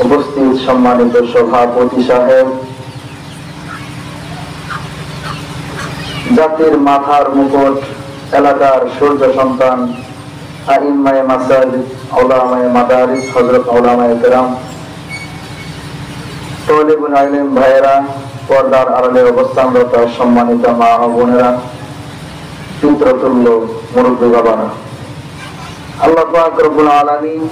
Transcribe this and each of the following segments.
উপস্থিত সম্মানিত সভাপতি সাহেব, জাতির মাথার মুকুট, এলাকার সূর্য সন্তান, আইম্মায়ে মাসাজিদ, উলামায়ে মাদারিস, হযরত উলামায়ে কেরাম, তালিবুল ইলম ভাইয়েরা, পর্দার আড়ালে অবস্থানরত সম্মানিত মা ও বোনেরা, পিতৃতুল্য মুরব্বী বাবারা, আল্লাহ পাক রব্বুল আলামিন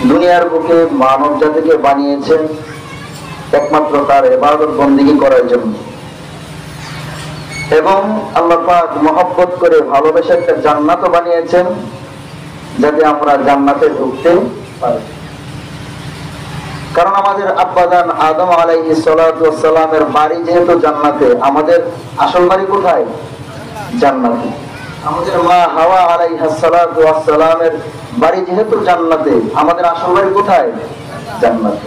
দুনিয়ার বুকে মানব জাতিকে বানিয়েছেন একমাত্র তার ইবাদত বন্দেগী করার জন্য, এবং আল্লাহ পাক মহব্বত করে ভালোবেসে একটা জান্নাতও বানিয়েছেন যাতে আমরা জান্নাতে ঢুকতে পারি। কারণ আমাদের আব্বাজান আদম আলাইহিস সালাতু ওয়াস সালামের বাড়ি যেহেতু জান্নাতে, আমাদের আসল বাড়ি কোথায়? জান্নাতে। আমাদের মা হাওয়া আলাইহাস সালাতু ওয়াস সালামের বাড়ি যেহেতু জান্নাতে, আমাদের আসল বাড়ি কোথায়? জান্নাতে।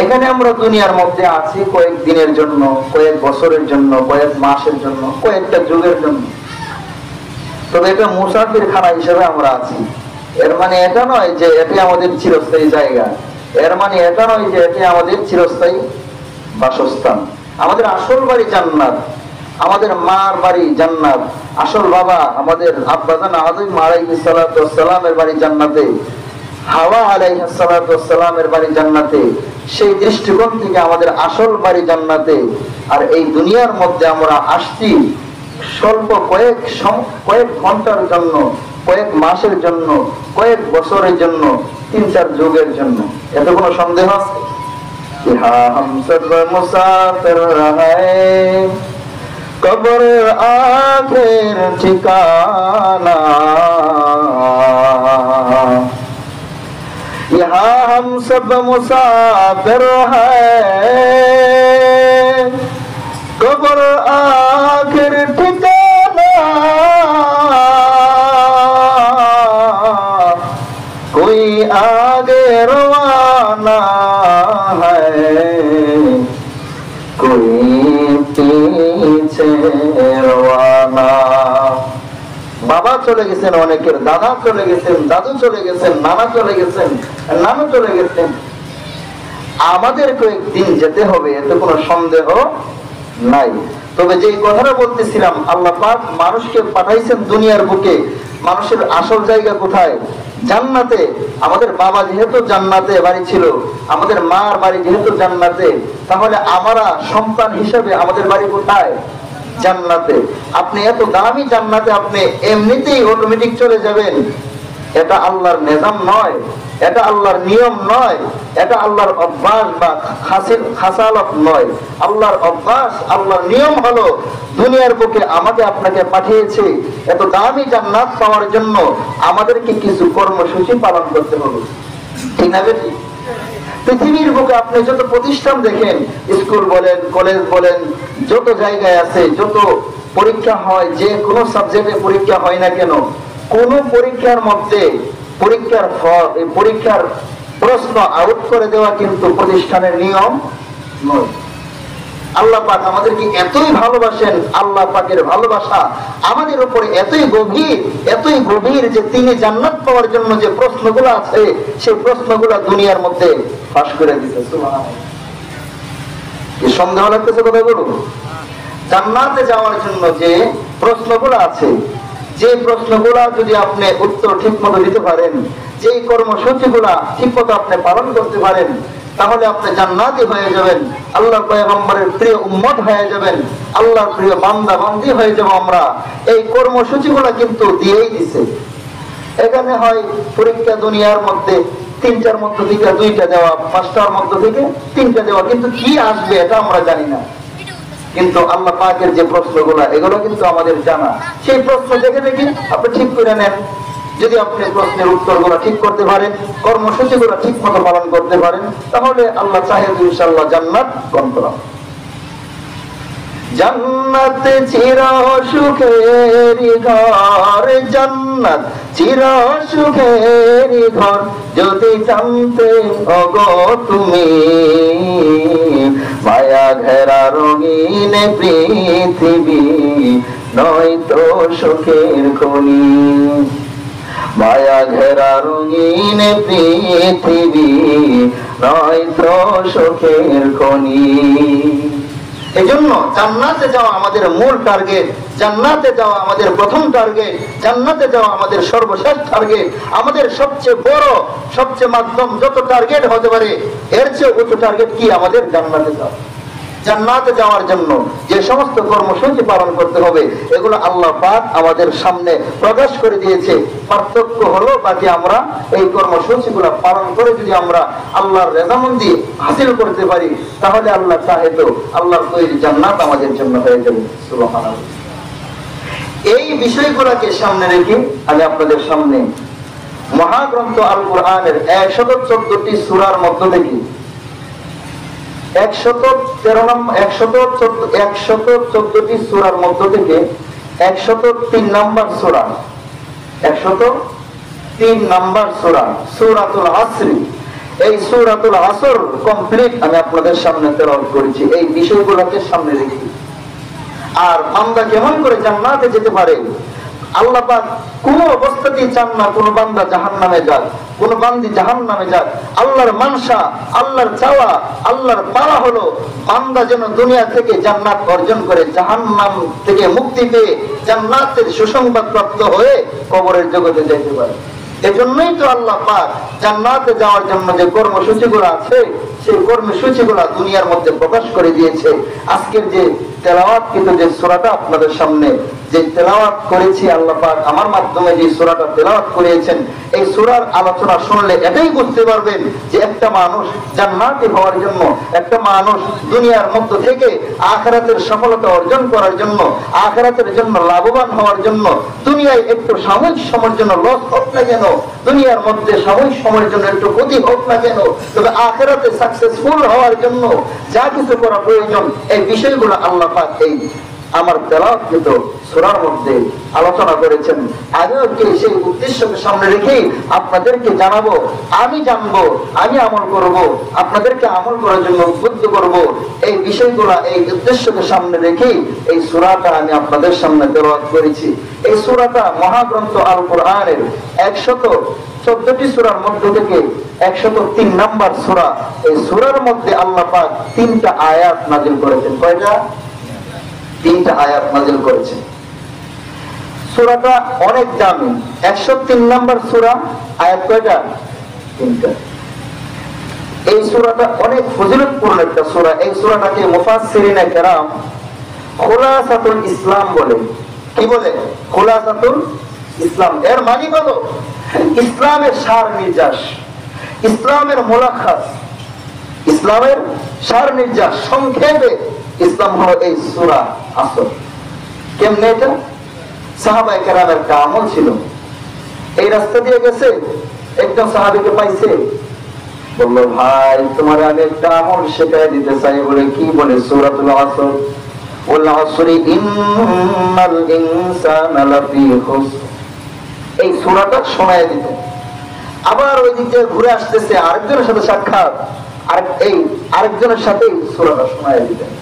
এখানে আমরা দুনিয়ার মধ্যে আছি কয়েক দিনের জন্য, কয়েক বছরের জন্য, কয়েক মাসের জন্য, কয়েকটা যুগের জন্য, তবে এটা মুসাফির খানা হিসেবে আমরা আছি। এর মানে এটা নয় যে এটি আমাদের চিরস্থায়ী জায়গা, এর মানে এটা নয় যে এটি আমাদের চিরস্থায়ী বাসস্থান। আমাদের আসল বাড়ি জান্নাত, আমাদের মার বাড়ি জান্নাত, আসল বাবা আমাদের আব্বাজান আদম আলাইহিস সালাতু ওয়াস সালামের বাড়ি জান্নাতে, হাওয়া আলাইহিস সালাতু ওয়াস সালামের বাড়ি জান্নাতে। সেই দৃষ্টিকোণ থেকে আমাদের আসল বাড়ি জান্নাতে। আর এই দুনিয়ার মধ্যে আমরা আসছি স্বল্প কয়েক ঘন্টার জন্য, কয়েক মাসের জন্য, কয়েক বছরের জন্য, 3-4 যুগের জন্য। এতে কোনো সন্দেহ আছে? হ্যাঁ, হাম সব মুসাফির হ্যায়, কবর আখের ঠিকানা, यहाँ हम सब मुसाफिर हैं, कब्र आखिर ठिकाना, कोई आगे रवाना है, कोई पीछे रवाना। বাবা চলে গেছেন, অনেকের দাদা চলে গেছেন, দাদু চলে গেছেন, নানা চলে গেছেন, নানু চলে গেছেন। আমাদের কয়েকদিন যেতে হবে, এতে কোনো সন্দেহ নাই। তবে যে কথাটা বলতেছিলাম, আল্লাহ পাক মানুষকে পাঠাইছেন দুনিয়ার বুকে। মানুষের আসল জায়গা কোথায়? জান্নাতে। আমাদের বাবা যেহেতু জান্নাতে বাড়ি ছিল, আমাদের মার বাড়ি যেহেতু জান্নাতে, তাহলে আমরা সন্তান হিসেবে আমাদের বাড়ি কোথায়? জান্নাতে। আপনি এত দামি জান্নাতে আপনি এমনিতেই অটোমেটিক চলে যাবেন, এটা আল্লাহর নিজাম নয়, এটা আল্লাহর নিয়ম নয়, এটা আল্লাহর অভ্যাস বা খাসালত নয়। আল্লাহর অভ্যাস, আল্লাহর নিয়ম হলো দুনিয়ার বুকে আমাকে আপনাকে পাঠিয়েছে এত দামি জান্নাত পাওয়ার জন্য আমাদেরকে কিছু কর্মসূচি পালন করতে হবে, ঠিক না বেশি? পৃথিবীর বুকে আপনি যত প্রতিষ্ঠান দেখেন, স্কুল বলেন, কলেজ বলেন, যত জায়গায় আছে, যত পরীক্ষা হয়, যে কোনো সাবজেক্টে পরীক্ষা হয় না কেন, কোন পরীক্ষার মধ্যে পরীক্ষার ফল, এই পরীক্ষার প্রশ্ন আউট করে দেওয়া কিন্তু প্রতিষ্ঠানের নিয়ম নয়। আল্লাহ পাক আমাদেরকে এতই ভালোবাসেন, আল্লাহ পাকের ভালোবাসা আমাদের উপরে এতই গভীর যে তিনি জান্নাত পাওয়ার জন্য যে প্রশ্নগুলো আছে, সেই প্রশ্নগুলো দুনিয়ার মধ্যে ফাঁস করে দিতে। সুবহানাল্লাহ, কি সন্দেহ লাগতেছে কথাগুলো? জান্নাতে যাওয়ার জন্য যে প্রশ্নগুলো আছে, যে প্রশ্নগুলা যদি আপনি উত্তর ঠিক মতো দিতে পারেন, যে কর্মসূচিগুলা ঠিক মতো আপনি পালন করতে পারেন, তাহলে আপনি জান্নাতি হয়ে যাবেন, আল্লাহর পয়গম্বরের প্রিয় উম্মত হয়ে যাবেন, আল্লাহর প্রিয় বান্দা বান্দি হয়ে যাব আমরা। এই কর্মসূচিগুলা কিন্তু দিয়েই দিছে। এখানে হয় পরীক্ষা দুনিয়ার মধ্যে 3টার মধ্য থেকে 2টা দেওয়া, 5টার মধ্য থেকে 3টা দেওয়া, কিন্তু কি আসবে এটা আমরা জানি না। কিন্তু আল্লাহ পাকের যে প্রশ্নগুলো, এগুলো কিন্তু আমাদের জানা। সেই প্রশ্ন দেখে দেখে আপনি ঠিক করে নেন। যদি আপনি প্রশ্নের উত্তরগুলো ঠিক করতে পারেন, কর্মসূচিগুলো ঠিক মতো পালন করতে পারেন, তাহলে আল্লাহ চাহে ইনশাআল্লাহ জান্নাত গন্তব্য। জান্নাত চির সুখের ঘর, জান্নাত চির সুখের ঘর, যদি জানতে ওগো তুমি, মায়া ঘেরা রঙিন পৃথিবী নয়তো সুখের খনি। মায়া ঘেরা রঙিন পৃথিবী নয়তো সুখের খনি। এজন্য জান্নাতে যাওয়া আমাদের মূল টার্গেট, জান্নাতে যাওয়া আমাদের প্রথম টার্গেট, জান্নাতে যাওয়া আমাদের সর্বশেষ টার্গেট। আমাদের সবচেয়ে বড়, সবচেয়ে মাধ্যম যত টার্গেট হতে পারে এর চেয়ে উচ্চ টার্গেট কি? আমাদের জান্নাতে যাওয়া। জান্নাতে যাওয়ার জন্য যে সমস্ত কর্মসূচি পালন করতে হবে এগুলো আল্লাহ পাক আমাদের সামনে প্রকাশ করে দিয়েছে। পার্থক্য হলো বাকি আমরা এই কর্মসূচিগুলো পালন করে যদি আমরা আল্লাহর রেজামন্দি হাসিল করতে পারি তাহলে আল্লাহ চাহে তো আল্লাহর তৈরি জান্নাত আমাদের জন্য হয়ে যাবে। সুবহানাল্লাহ। এই বিষয়গুলোকে সামনে রেখে আমি আপনাদের সামনে মহাগ্রন্থ আল কোরআনের 114টি সূরার মধ্য থেকে 114টি সূরার মধ্য থেকে 103 নম্বর সূরা, 103 নম্বর সূরা সূরাতুল আসর। এই সূরাতুল আসর কমপ্লিট আমি আপনাদের সামনে তেলাওয়াত করেছি এই বিষয়গুলোকে সামনে রেখে। আর বান্দা কেমন করে জান্নাতে যেতে পারে? আল্লাহ পাক কোন অবস্থাতেই চান না কোন বান্দা জাহান্নামে যাক, কোন বান্দি জাহান্নামে যাক। আল্লাহর মানসা, আল্লাহর চাওয়া, আল্লাহর পাওয়া হলো বান্দা যেন দুনিয়া থেকে জান্নাত অর্জন করে, জাহান্নাম থেকে মুক্তি পেয়ে জান্নাতের সুসংবাদ প্রাপ্ত হয়ে কবরের জগতে যেতে পারে। এজন্যই তো আল্লাহ পাক জান্নাতে যাওয়ার জন্য যে কর্মসূচিগুলো আছে সেই কর্মসূচিগুলো দুনিয়ার মধ্যে প্রকাশ করে দিয়েছে। আজকের যে তেলাওয়াত কিন্তু যে সূরাটা আপনাদের সামনে যে তেলাওয়াত করেছি আল্লাহ পাক আমার মাধ্যমে যে সূরাটা তেলাওয়াত করিয়েছেন এই সূরার আলোচনা শুনলে এটাই বুঝতে পারবেন যে একটা মানুষ জান্নাতি হওয়ার জন্য, একটা মানুষ দুনিয়ার মধ্য থেকে আখিরাতের সফলতা অর্জন করার জন্য, আখিরাতের জন্য লাভবান হওয়ার জন্য দুনিয়ায় একটু সাময়িক সময়ের জন্য লস হোক না কেন, দুনিয়ার মধ্যে সাময়িক সময়ের জন্য একটু ক্ষতি হোক না কেন, তবে আখিরাতে সাকসেসফুল হওয়ার জন্য যা কিছু করা প্রয়োজন এই বিষয়গুলো আল্লাহ পাক এই আমার তেলাওয়াতকৃত সূরার মধ্যে আলোচনা করেছেন। আমিও সেই উদ্দেশ্যকে সামনে রেখে আপনাদেরকে জানাবো, আমি জানবো, আমি আমল করব, আপনাদেরকে আমল করার জন্য উদ্বুদ্ধ করব। এই বিষয়গুলো এই উদ্দেশ্যকে সামনে রেখে এই সূরাটা আমি আপনাদের সামনে তেলাওয়াত করেছি। এই সূরাটা মহাগ্রন্থ আল কোরআনের 114টি সূরার মধ্য থেকে 103 নম্বর সূরা। এই সূরার মধ্যে আল্লাহ পাক 3টা আয়াত নাযিল করেছেন। কয়টা? 3টা আয়াত নাযিল করেছেন। সূরাটা অনেক দামি। 103 নম্বর সূরা, আয়াত কয়টা? 3টা। এই সূরাটা অনেক ফজিলতপূর্ণ একটা সূরা। এই সূরাটাকে মুফাসসিরিনে কেরাম খুলাসাতুল ইসলাম বলে। কি বলে? খুলাসাতুল ইসলাম। এর মানে হলো ইসলামের সার নির্যাস, ইসলামের মুলাখাস, ইসলামের সার নির্যাস। সংক্ষেপে ইসলাম হলো এই সূরা আসর। কেমনে এটা? সাহাবায়ে কেরামের একটা আমল ছিল। এই রাস্তা দিয়ে গেছে, একজন সাহাবীকে পাইছে, বলল ভাই তোমার আমি একটা আমল শেখায় দিতে চাই। বলে কি? বলে সূরাতুল আসর। ওয়াল আসরি ইন্নাল ইনসানা লাফি খুসর। এই সূরাটা শোনায় দিতে। আবার ওই দিকে ঘুরে আসতেছে আরেকজনের সাথে সাক্ষাৎ, আরেকজনের সাথে সূরাটা শোনায় দিতেন।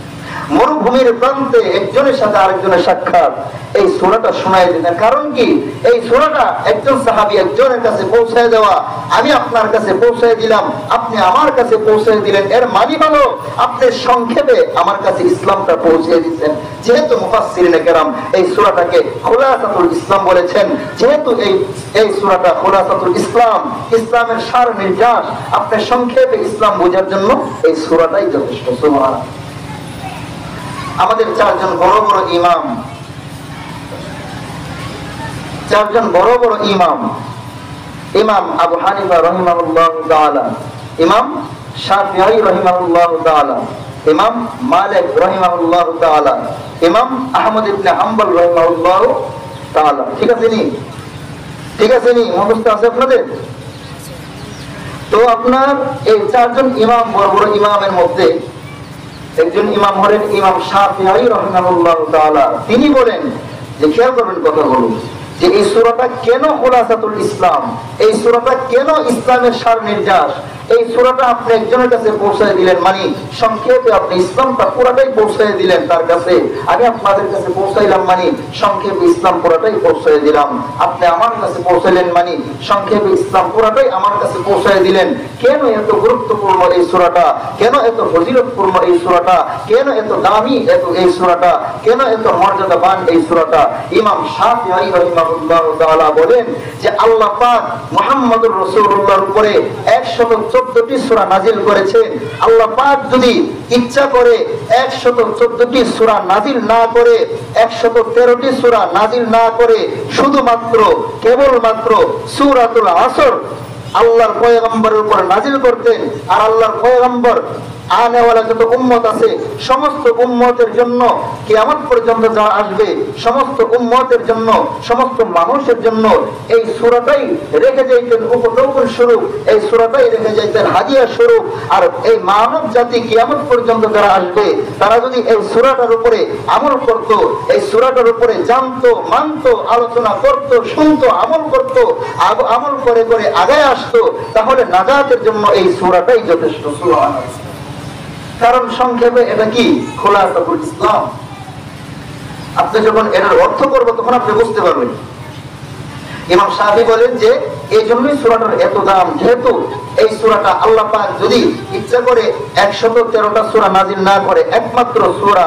মরুভূমির প্রান্তে একজনের সাথে আরেকজনের সাক্ষাৎ, এই সূরাটা শোনায় দিতেন। কারণ কি? এই সূরাটা একজন সাহাবী একজনের কাছে পৌঁছায় দেওয়া, আমি আপনার কাছে পৌঁছায় দিলাম, আপনি আমার কাছে পৌঁছায় দিলেন। এর মানে হলো আপনি সংক্ষেপে আমার কাছে ইসলামটা পৌঁছে দিচ্ছেন। যেহেতু মুফাসসিরিনে কেরাম এই সূরাটাকে খুলাসাতুল ইসলাম বলেছেন, যেহেতু এই সূরাটা খুলাসাতুল ইসলাম, ইসলামের সার নির্যাস, আপনি সংক্ষেপে ইসলাম বোঝার জন্য এই সূরাটাই যথেষ্ট। সুবহানাল্লাহ। আমাদের চারজন বড় বড় ইমাম, ইমাম আবু হানিফা রাহিমাহুল্লাহু তাআলা, ইমাম শাফিঈ রাহিমাহুল্লাহু তাআলা, ইমাম মালিক রাহিমাহুল্লাহু তাআলা, ইমাম আহমদ ইবনে হাম্বল রাহিমাহুল্লাহু তাআলা। ঠিক আছে নি? ঠিক আছে নি? মুখস্থ আছে আপনাদের? তো আপনার এই চারজন ইমাম, বড় বড় ইমামের মধ্যে একজন ইমাম হলেন ইমাম শাফিঈ রাহিমাহুল্লাহু তাআলা। তিনি বলেন যে, খেয়াল করবেন কথাগুলো, যে এই সূরাটা কেন খুলাসাতুল ইসলাম, এই সূরাটা কেন ইসলামের সার নির্যাস, এই সূরাটা আপনি একজনের কাছে পৌঁছায় দিলেন, মানে সংক্ষেপে আপনি ইসলামটা পুরাটাই পৌঁছায় দিলেন তার কাছে। আমি আপনাদের কাছে পৌঁছাইলাম, মানে সংক্ষেপে ইসলাম পুরাটাই পৌঁছায় দিলাম। আপনি আমার কাছে পৌঁছাইলেন, মানে সংক্ষেপে ইসলাম পুরাটাই আমার কাছে পৌঁছায় দিলেন। কেন এত গুরুত্বপূর্ণ এই সূরাটা, কেন এত ফজিলতপূর্ণ এই সূরাটা, কেন এত দামি এই সূরাটা, কেন এত মর্যাদাবান এই সূরাটা? ইমাম শাফিঈ রাহিমাহুল্লাহ তাআলা বলেন যে আল্লাহ পাক মুহাম্মদুর রাসূলুল্লাহর উপরে 114টি সূরা নাযিল করেছেন। আল্লাহ পাক যদি ইচ্ছা করে 114টি সূরা নাযিল না করে, 113টি সূরা নাযিল না করে, শুধুমাত্র কেবলমাত্র সূরাতুল আসর আল্লাহর পয়গম্বরের উপর নাযিল করতেন, আর আল্লাহর পয়গম্বর আনেওয়ালা যত উম্মত আছে সমস্ত উম্মতের জন্য, কিয়ামত পর্যন্ত যা আসবে সমস্ত উম্মতের জন্য, সমস্ত মানুষের জন্য এই সূরাটাই রেখে যাইতেন উপঢৌকন স্বরূপ, এই সূরাটাই রেখে যাইতেন হাদিয়া স্বরূপ। আর এই মানব জাতি কিয়ামত পর্যন্ত যারা আসবে তারা যদি এই সূরাটার উপরে আমল করত, এই সূরাটার উপরে জানতো, মানতো, আলোচনা করত, শুনতো, আমল করত, আমল করে করে আগায় আসতো, তাহলে নাজাতের জন্য এই সূরাটাই যথেষ্ট। সুবহানাল্লাহ। কারণ সংক্ষেপে এটা কি খোলাসাতুল ইসলাম। আপনি যখন এটার অর্থ করবো তখন আপনি বুঝতে পারবেন। ইমাম শাফিঈ বলেন যে এই জন্যই সূরাটার এত দাম, যেহেতু এই সূরাটা আল্লাহ পাক যদি ইচ্ছা করে 113টা সূরা নাযিল না করে একমাত্র সূরা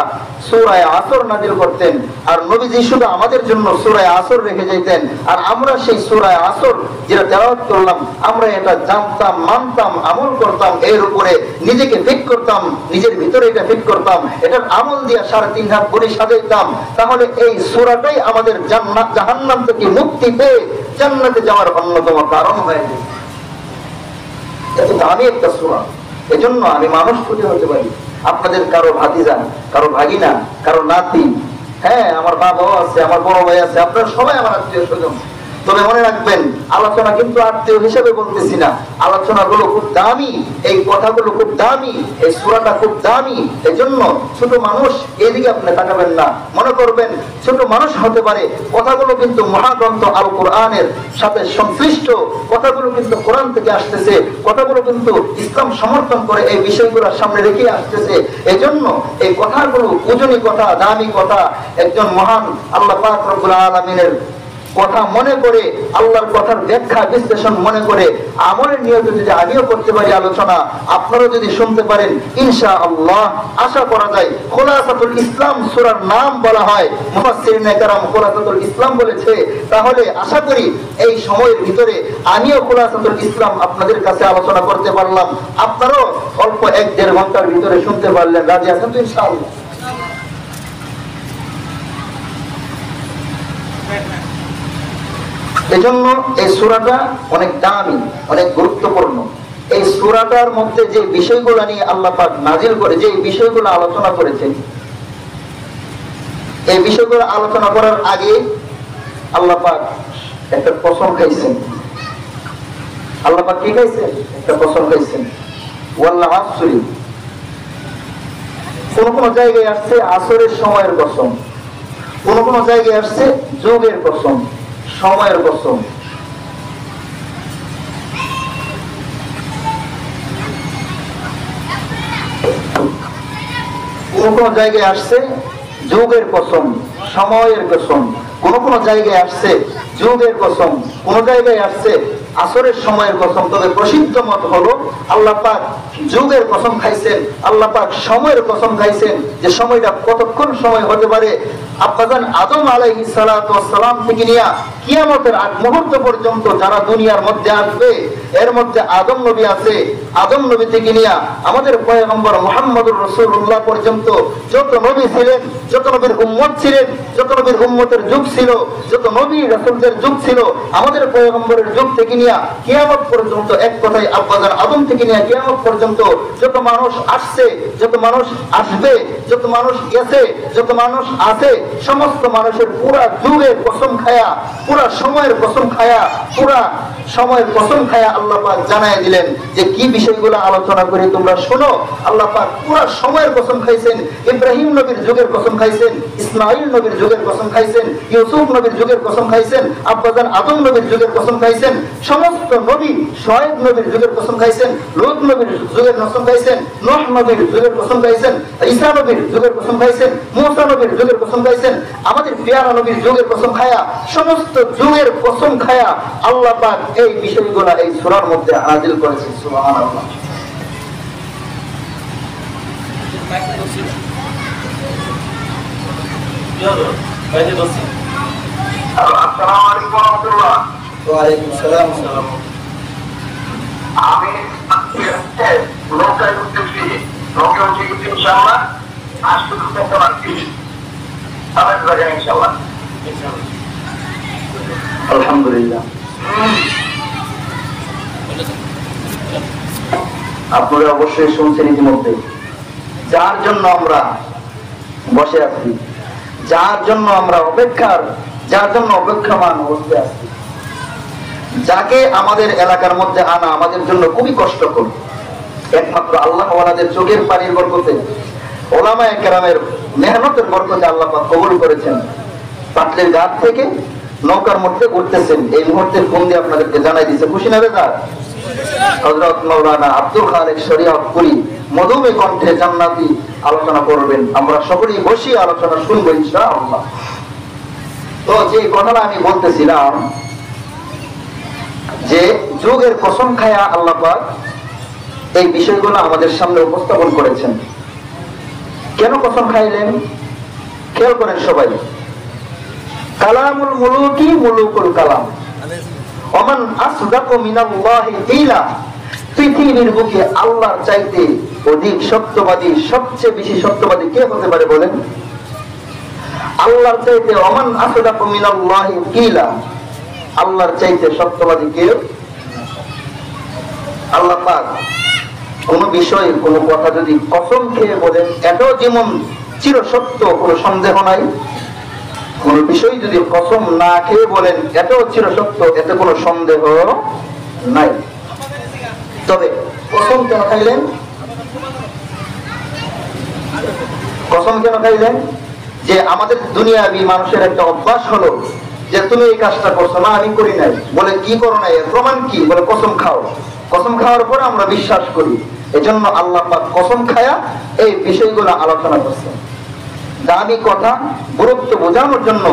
আসর নাযিল করতেন, আর নবীজি শুধু আমাদের জন্য সূরা আসর রেখে যেতেন, আর আমরা সেই সূরা আসর যেটা তেলাওয়াত করলাম আমরা এটা জানতাম, মানতাম, আমল করতাম, এর উপরে নিজেকে ফিট করতাম, নিজের ভিতরে এটা ফিট করতাম, এটার আমল দিয়ে 3.5 হাত বড়ি সাজাইতাম, তাহলে এই সূরাটাই আমাদের জান্নাত জাহান্নাম থেকে মুক্তি পেয়ে জান্নাতে যাওয়ার অন্যতম কারণ হয়ে যায়। এত দামি একটা সূরা, এজন্য আমি মানুষ খুঁজে হতে পারি, আপনাদের কারো ভাতিজা, কারো ভাগিনা, কারো নাতি, হ্যাঁ আমার বাবাও আছে, আমার বড় ভাই আছে, আপনারা সবাই আমার আত্মীয় স্বজন। তবে মনে রাখবেন আলোচনা কিন্তু আত্মীয় হিসেবে বলতেছি না, আলোচনাগুলো খুব দামি, এই কথাগুলো খুব দামি, এই সূরাটা খুব দামি। এজন্য ছোট মানুষ এদিকে আপনি তাকাবেন না, মনে করবেন ছোট মানুষ হতে পারে, কথাগুলো কিন্তু মহাগ্রন্থ আল কোরআনের সাথে সংশ্লিষ্ট, কথাগুলো কিন্তু কোরআন থেকে আসতেছে, কথাগুলো কিন্তু ইসলাম সমর্থন করে এই বিষয়গুলো সামনে রেখে আসতেছে। এজন্য এই কথাগুলো ওজনী কথা, দামি কথা, একজন মহান আল্লাহ পাক রব্বুল আলামিনের কথা মনে করে, আল্লাহর কথার ব্যাখ্যা বিশ্লেষণ মনে করে আমলের নিয়ত যদি আমিও করতে পারি আলোচনা, আপনারাও যদি শুনতে পারেন, ইনশাআল্লাহ আশা করা যায় খোলাসাতুল ইসলাম সূরার নাম বলা হয়, মুফাসসিরিনে কেরাম খোলাসাতুল ইসলাম বলেছে, তাহলে আশা করি এই সময়ের ভিতরে আমিও খোলাসাতুল ইসলাম আপনাদের কাছে আলোচনা করতে পারলাম, আপনারাও অল্প 1-1.5 ঘন্টার ভিতরে শুনতে পারলেন। রাজি আছেন তো ইনশাআল্লাহ? এজন্য এই সূরাটা অনেক দামি, অনেক গুরুত্বপূর্ণ। এই সূরাটার মধ্যে যে বিষয়গুলো নিয়ে আল্লাহ পাক নাযিল করে, যে বিষয়গুলো আলোচনা করেছেন, এই বিষয়গুলো আলোচনা করার আগে আল্লাহ পাক একটা কসম খাইছেন। আল্লাহ পাক কি খাইছেন? একটা কসম খাইছেন, ওয়াল আসরি। কোন কোন জায়গায় আসছে আসরের সময়ের কসম, কোন কোন জায়গায় আসছে যুগের কসম, সময়ের কসম। কোন কোন জায়গায় আসছে যুগের কসম, সময়ের কসম, কোন কোন জায়গায় আসছে যুগের কসম, কোন জায়গায় আসছে আসরের সময়ের কসম। তবে প্রসিদ্ধ মত হলো আল্লাহ পাক যুগের কসম খাইছেন, আল্লাহ পাক সময়ের কসম খাইছেন, যে সময়টা কতক্ষণ সময় হতে পারে। আব্বাজান আদম আলাইহিস সালাতু ওয়াস সালাম থেকে নিয়ে কিয়ামতের আগ মুহূর্ত পর্যন্ত যারা দুনিয়ার মধ্যে আসবে, এর মধ্যে আদম নবী আছে, আদম নবী থেকে নিয়ে আমাদের পয়গম্বর মুহাম্মদুর রাসূলুল্লাহ পর্যন্ত যত নবী ছিলেন, যত নবীর উম্মত ছিলেন, যত নবীর উম্মতের যুগ ছিল, যত নবী রাসূলদের যুগ ছিল, আমাদের পয়গম্বরের যুগ থেকে নিয়ে কিয়ামত পর্যন্ত, এক কথায় আব্বাজান আদম থেকে নিয়ে কিয়ামত পর্যন্ত যত মানুষ আসছে, যত মানুষ আসবে, যত মানুষ গেছে, যত মানুষ আছে, সমস্ত মানুষের পুরা যুগের কসম খায়া, পুরা সময়ের কসম খায়া, পুরা সময়ের কসম খায়া আল্লাহ পাক জানায় দিলেন যে কি বিষয়গুলো আলোচনা করে তোমরা শোনো। আল্লাহ পাক পুরো সময়ের কসম খাইছেন, ইব্রাহিম নবীর যুগের কসম খাইছেন, ইসমাইল নবীর যুগের কসম খাইছেন, ইউসুফ নবীর যুগের কসম খাইছেন, আব্বাজান আদম নবীর যুগের কসম খাইছেন, সমস্ত নবী, শোয়েব নবীর যুগের কসম খাইছেন, লূত নবীর যুগের কসম খাইছেন, নূহ নবীর যুগের কসম খাইছেন, ঈসা নবীর যুগের কসম খাইছেন, মূসা নবীর যুগের কসম খাইছেন, আমাদের পেয়ারা নবীর যুগের কসম খায়া, সমস্ত যুগের কসম খায়া আল্লাহ পাক এই বিষয়গুলো এই সূরার মধ্যে নাযিল করেছেন। সুবহানাল্লাহ। আসসালামু আলাইকুম ওয়া রাহমাতুল্লাহ। ওয়া আলাইকুম আসসালাম। আমি লোকাল উঠতেছি, লোকাল উঠে ইনশাআল্লাহ আসতে করতে পারছি। আমার জায়গা ইনশাআল্লাহ। আলহামদুলিল্লাহ। আপনারা অবশ্যই শুনছেন ইতিমধ্যে যার জন্য আমরা বসে আছি, যার জন্য আমরা যার জন্য অপেক্ষামান অবস্থায় আছি, যাকে আমাদের এলাকার মধ্যে আনা আমাদের জন্য খুবই কষ্টকর, একমাত্র আল্লাহ ওয়ালাদের চোখের পানির বরকতে, ওলামায়ে কেরামের মেহনতের বরকতে আল্লাহ পাক কবুল করেছেন। পাটলের ঘাট থেকে নৌকার মধ্যে উঠতেছেন, এই মুহূর্তে ফোন দিয়ে আপনাদেরকে জানাই দিচ্ছে, খুশি নেবে তার হযরত মাওলানা আব্দুল খালেক শরীয়তপুরী মধুময় কণ্ঠে জান্নাতি আলোচনা করবেন। আমরা সকলেই বসে আলোচনা শুনবো ইনশাআল্লাহ। তো যে কথাটা আমি বলতেছিলাম যে যুগের কসম খায়া আল্লাহ পাক এই বিষয়গুলো আমাদের সামনে উপস্থাপন করেছেন। কেন কসম খাইলেন খেয়াল করেন সবাই। কালামুল মুলুকি মুলুকুল কালাম, ওমান আসদাকু মিনাল্লাহি কিলা। পৃথিবীর বুকে আল্লাহর চাইতে অধিক সত্যবাদী, সবচেয়ে বেশি সত্যবাদী কে হতে পারে বলেন? আল্লাহর চাইতে ওমান আসদাকু মিনাল্লাহি কিলা, আল্লাহর চাইতে সত্যবাদী কে? আল্লাহ পাক কোন বিষয়, কোন কথা যদি কসম খেয়ে বলেন এটাও যেমন চির সত্য, কোনো সন্দেহ নাই। কোন বিষয় যদি কসম না খেয়ে বলেন এটাও চির সত্য, এতে কোনো সন্দেহ নাই। তবে কসম কেন খাইলেন? কসম কেন খাইলেন? যে আমাদের দুনিয়াবি মানুষের একটা অভ্যাস হলো যে তুমি এই কাজটা করছো না, আমি করি নাই, বলে কি করো নাই, এর প্রমাণ কি? বলে কসম খাও। কসম খাওয়ার পরে আমরা বিশ্বাস করি। এজন্য আল্লাহ পাক কসম খায়া এই বিষয়গুলো আলোচনা করছেন। দামি কথা গুরুত্ব বোঝানোর জন্য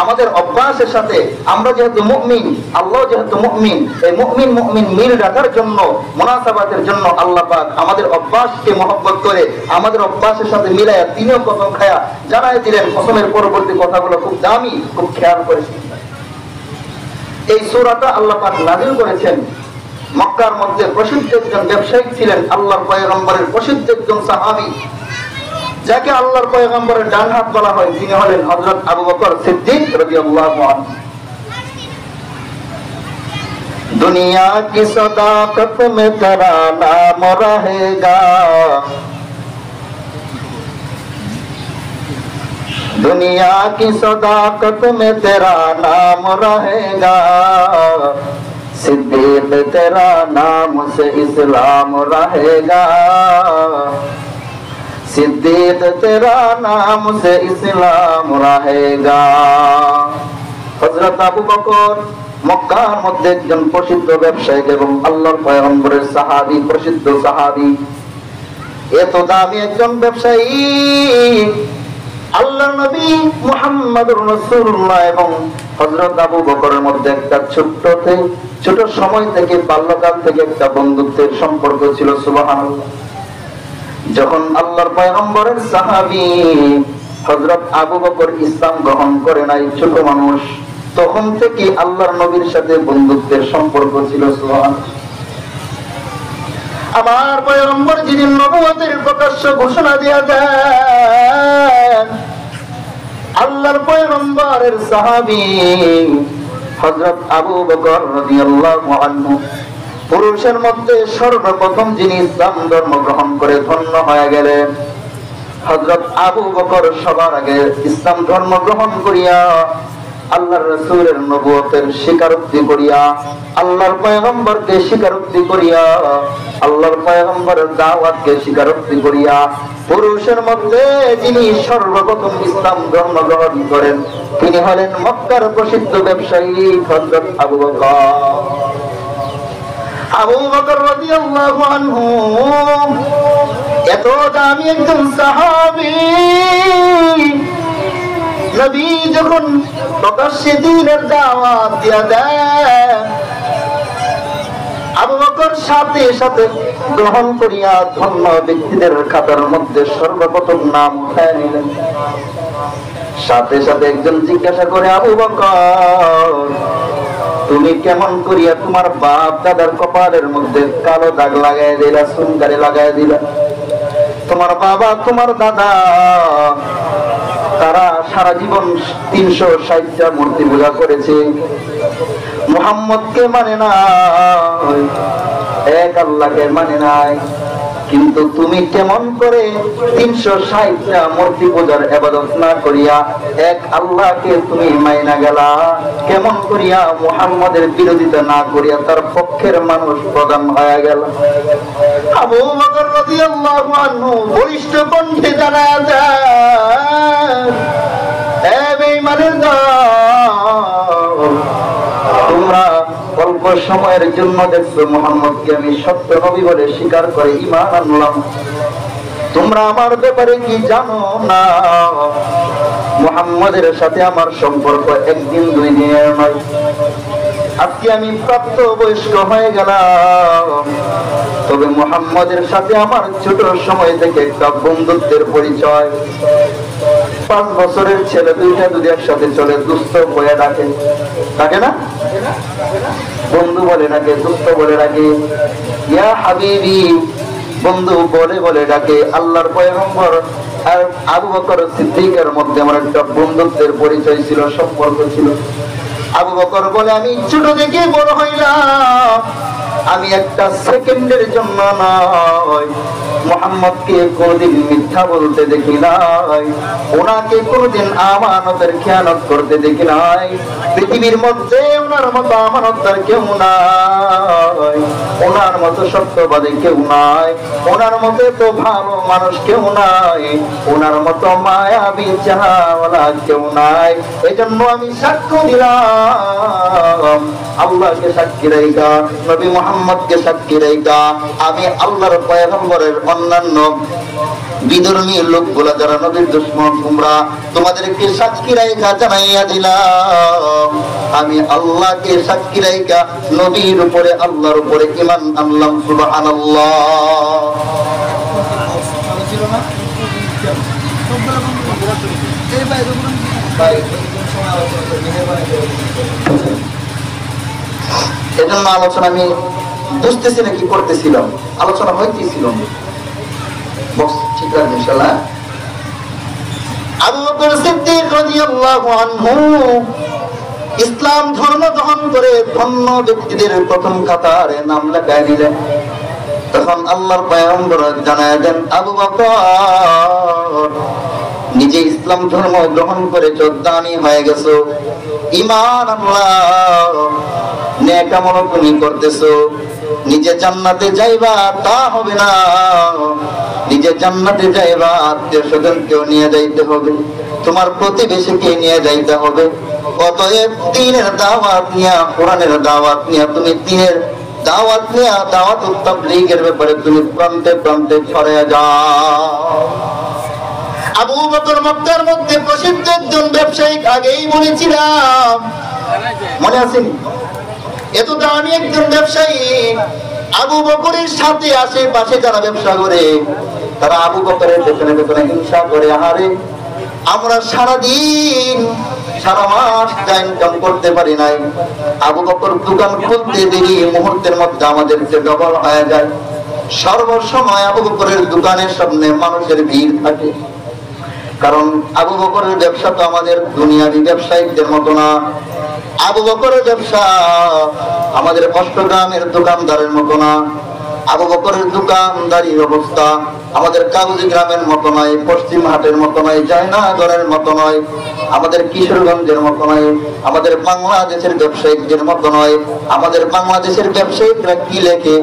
আমাদের অভ্যাসের সাথে, আমরা যেহেতু মুমিন, আল্লাহ যেহেতু মুমিন, এই মুমিন মিল রাখার জন্য, মুনাসাবাতের জন্য আল্লাহ পাক আমাদের অভ্যাসকে মহব্বত করে আমাদের অভ্যাসের সাথে মিলায়া তিনিও কসম খায়া জানাই দিলেন। কসমের পরবর্তী কথাগুলো খুব দামি, খুব খেয়াল করে শুনবেন। এই সূরাটা আল্লাহ পাক নাযিল করেছেন মক্কার মধ্যে প্রসিদ্ধ একজন ব্যবসায়ী ছিলেন, আল্লাহর পয়গম্বরের প্রসিদ্ধ একজন সাহাবী, যাকে আল্লাহর পয়গম্বরের ডান হাত বলা হয়। তিনি হলেন হযরত আবু বকর সিদ্দিক রাদিয়াল্লাহু আনহু। দুনিয়া কি সদাকত মে তেরা নাম রহেগা, दुनिया की सदाकत में तेरा नाम रहेगा, सिद्दीक तेरा नाम से इस्लाम रहेगा, सिद्दीक तेरा नाम से इस्लाम रहेगा। হযরত আবু বকর মক্কার মধ্যে একজন প্রসিদ্ধ ব্যবসায়ী এবং আল্লাহর পয়গম্বরের সাহাবী, প্রসিদ্ধ সাহাবী। এত দামি একজন ব্যবসায়ী, আল্লাহর নবী মুহাম্মদুর রাসূলুল্লাহ এবং হযরত আবু বকরের মধ্যে একটা ছোট সময় থেকে, বাল্যকাল থেকে একটা বন্ধুত্বের সম্পর্ক ছিল। সুবহানাল্লাহ। যখন আল্লাহর পয়গম্বরের সাহাবী হযরত আবু বকর ইসলাম গ্রহণ করে নাই, ছোট মানুষ, তখন থেকে আল্লাহর নবীর সাথে বন্ধুত্বের সম্পর্ক ছিল। সুবহানাল্লাহ। আমার পয়গম্বর যিনি নবুয়তের প্রকাশ্য ঘোষণা দিয়া দেন, আল্লাহর পয়গম্বরের সাহাবী হযরত আবু বকর রাদিয়াল্লাহু আনহু, পুরুষের মধ্যে সর্বপ্রথম যিনি ইসলাম ধর্ম গ্রহণ করে ধন্য হয়ে গেলেন। হযরত আবু বকর সবার আগে ইসলাম ধর্ম গ্রহণ করিয়া আল্লাহর রাসূলের নবুয়তের স্বীকারোক্তি করিয়া, আল্লাহর পয়গম্বরকে স্বীকারোক্তি করিয়া, আল্লাহর পয়গম্বরের দাওয়াতকে স্বীকারোক্তি করিয়া পুরুষের মধ্যে যিনি সর্বপ্রথম ইসলাম ধর্ম গ্রহণ করেন তিনি হলেন মক্কার প্রসিদ্ধ ব্যবসায়ী হযরত আবু বকর। আবু বকর রাদিয়াল্লাহু আনহু এত দামি একজন সাহাবী, নবী যখন প্রকাশ্যে দ্বীনের দাওয়াত দিয়া দেন আবু বকর সাথে সাথে গ্রহণ করিয়া ধন্য ব্যক্তিদের খাতার মধ্যে সর্বপ্রথম নাম উঠায় নিলেন। সাথে সাথে একজন জিজ্ঞাসা করে, আবু বকর তুমি কেমন করিয়া তোমার বাপ দাদার কপালের মধ্যে কালো দাগ লাগাই দিলা, সুনকারে লাগাই দিলা? তোমার বাবা তোমার দাদা তারা সারা জীবন 360টা মূর্তি পূজা করেছে, মুহাম্মদকে মানে না, এক আল্লাহকে মানে নাই, কিন্তু তুমি কেমন করে 360টা মূর্তি পূজার ইবাদত না করিয়া এক আল্লাহকে তুমি মাইনা গেলা? কেমন করিয়া মুহাম্মদের বিরোধিতা না করিয়া তার পক্ষের মানুষ প্রধান হয়ে গেল? আবু বকর রাদিয়াল্লাহু আনহু বলিষ্ঠ কণ্ঠে জানায়া যায়, এ বেঈমানের দল, তোমরা অল্প সময়ের জন্য দেখছো মুহাম্মদকে আমি সত্য নবী বলে স্বীকার করে ঈমান আনলাম, তোমরা আমার ব্যাপারে কি জানো না? মুহাম্মদের সাথে আমার সম্পর্ক একদিন দুই দিনের নয়, আজকে আমি প্রাপ্ত বয়স্ক হয়ে গেলাম, তবে মুহাম্মদের সাথে আমার ছোট সময় থেকে একটা বন্ধুত্বের পরিচয়। 5 বছরের ছেলে দুইটা যদি একসাথে চলে দুস্থ হয়ে ডাকে, ডাকে না? বন্ধু বলে ডাকে, দুস্থ বলে ডাকে, ইয়া হাবিবি বন্ধু বলে বলে ডাকে। আল্লাহর পয়গম্বর আর আবু বকর সিদ্দিকের মধ্যে আমার একটা বন্ধুত্বের পরিচয় ছিল, সম্পর্ক ছিল। আবু বকর বলে, আমি ছোট থেকে বড় হইলাম, আমি একটা সেকেন্ডের জন্য নয় মুহাম্মদকে কোনদিন মিথ্যা বলতে দেখি নাই, ওনাকে কোনদিন আমানতের খেয়ানত করতে দেখি নাই। পৃথিবীর মধ্যে ওনার মতো আমানতদার কেউ নাই, ওনার মতো সত্যবাদী কেউ নাই, ওনার মতো তো ভালো মানুষ কেউ নাই, ওনার মতো মায়াবী চেহারাওয়ালা কেউ নাই। এজন্য আমি সাক্ষ্য দিলাম, আল্লাহকে সাক্ষী রাইখা, নবী মুহাম্মদকে সাক্ষী রাইখা, আমি আল্লাহর পয়গম্বরের অন্যান্য বিধর্মী লোকগুলা যারা নবীর দুশমন তোমরা, তোমাদেরকে সাক্ষী রাইখা জানাইয়া দিলাম, আমি আল্লাহকে সাক্ষী রাইখা নবীর উপরে আল্লাহর উপরে ঈমান আনলাম। সুবহানাল্লাহ। এজন্য আলোচনা আমি বুঝতেছি না কি করতেছিলাম, আলোচনা হইতেছিল ঠিক আছে ইনশাআল্লাহ। আবু বকর সিদ্দিক রাদিয়াল্লাহু আনহু ইসলাম ধর্ম গ্রহণ করে ধন্য ব্যক্তিদের প্রথম কাতারে নাম লেখায় দিলেন। তখন আল্লাহর পয়গম্বর জানায় দেন, আবু বকর নিজে ইসলাম ধর্ম গ্রহণ করেছো, দানী হয়ে গেছো, ঈমান আল্লাহ নেক আমল তুমি করতেছো, নিজে জান্নাতে যাইবা তা হবে না, নিজে জান্নাতে যাইবা আত্মীয় স্বজনকেও নিয়ে যাইতে হবে, তোমার প্রতিবেশীকে নিয়ে যাইতে হবে। অতএব দ্বীনের দাওয়াত নিয়া, কোরআনের দাওয়াত নিয়া, তুমি দ্বীনের দাওয়াত নিয়া, দাওয়াত তাবলীগের ব্যাপারে তুমি প্রান্তে প্রান্তে ছড়িয়ে যাও। আবু বকর মক্কার মধ্যে প্রসিদ্ধ একজন ব্যবসায়ী, আগেই বলেছিলাম, মনে আছে? এত দামি একজন ব্যবসায়ী। আবু বকরের সাথে আশেপাশে যারা ব্যবসা করে তারা আবু বকরের পেছনে পেছনে হিংসা করে, আহারে আমরা সারাদিন সারা মাস ইনকাম করতে পারি নাই, আবু বকর দোকান খুলতে দেরি মুহূর্তের মধ্যে আমাদের যে ডবল হয়ে যায়। সর্বসময় আবু বকরের দোকানের সামনে মানুষের ভিড় থাকে, কারণ আবু বকরের ব্যবসা তো আমাদের দুনিয়াবি ব্যবসায়ীদের মতো না। আবু বকরের ব্যবসা আমাদের অষ্টগ্রামের দোকানদারের মতো না। আবু বকরের দোকানদারির অবস্থা আমাদের কাগজি গ্রামের মতো নয়, পশ্চিম হাটের মতো নয়, জয়নাগরের মতো নয়, আমাদের কিশোরগঞ্জের মতো নয়, আমাদের বাংলাদেশের ব্যবসায়িকদের মতো নয়। আমাদের বাংলাদেশের ব্যবসায়িকরা কি লেখে?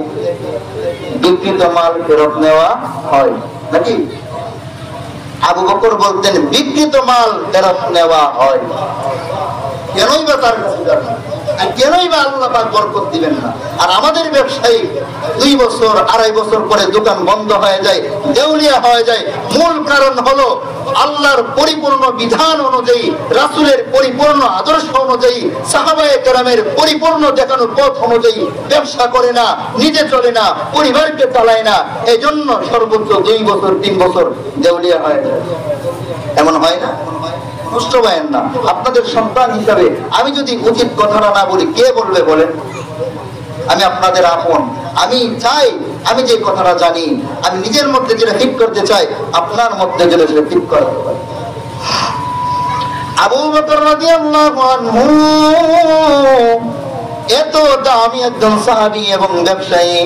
বিকৃত মাল ফেরত নেওয়া হয় নাকি? আবু বকর বলতেন বিকৃত মাল ফেরত নেওয়া হয়। কেনই বা তার কাছে যাবে? আর কেনই বা আল্লাহ পাক বরকত দিবেন না? আর আমাদের ব্যবসায়ী 2 বছর 2.5 বছর পরে দোকান বন্ধ হয়ে যায়, দেউলিয়া হয়ে যায়। মূল কারণ হলো আল্লাহর পরিপূর্ণ বিধান অনুযায়ী, রাসূলের পরিপূর্ণ আদর্শ অনুযায়ী, সাহাবায়ে কেরামের পরিপূর্ণ দেখানো পথ অনুযায়ী ব্যবসা করে না, নিজে চলে না, পরিবারকে চালায় না। এজন্য সর্বোচ্চ 2 বছর 3 বছর দেউলিয়া হয়ে যায়। এমন হয় না? কষ্ট পায়েন না। আপনাদের সন্তান হিসাবে আমি যদি উচিত কথাটা না বলি, কে বলবে বলেন? আমি আপনাদের আপন। আমি চাই আমি যে কথাটা জানি, আমি নিজের মধ্যে যেটা ফিট করতে চাই, আপনার মধ্যে যেটা সেটা ফিট করতে পারি। আবু বকর রাদিয়াল্লাহু আনহু এত দামি একজন সাহাবী এবং ব্যবসায়ী।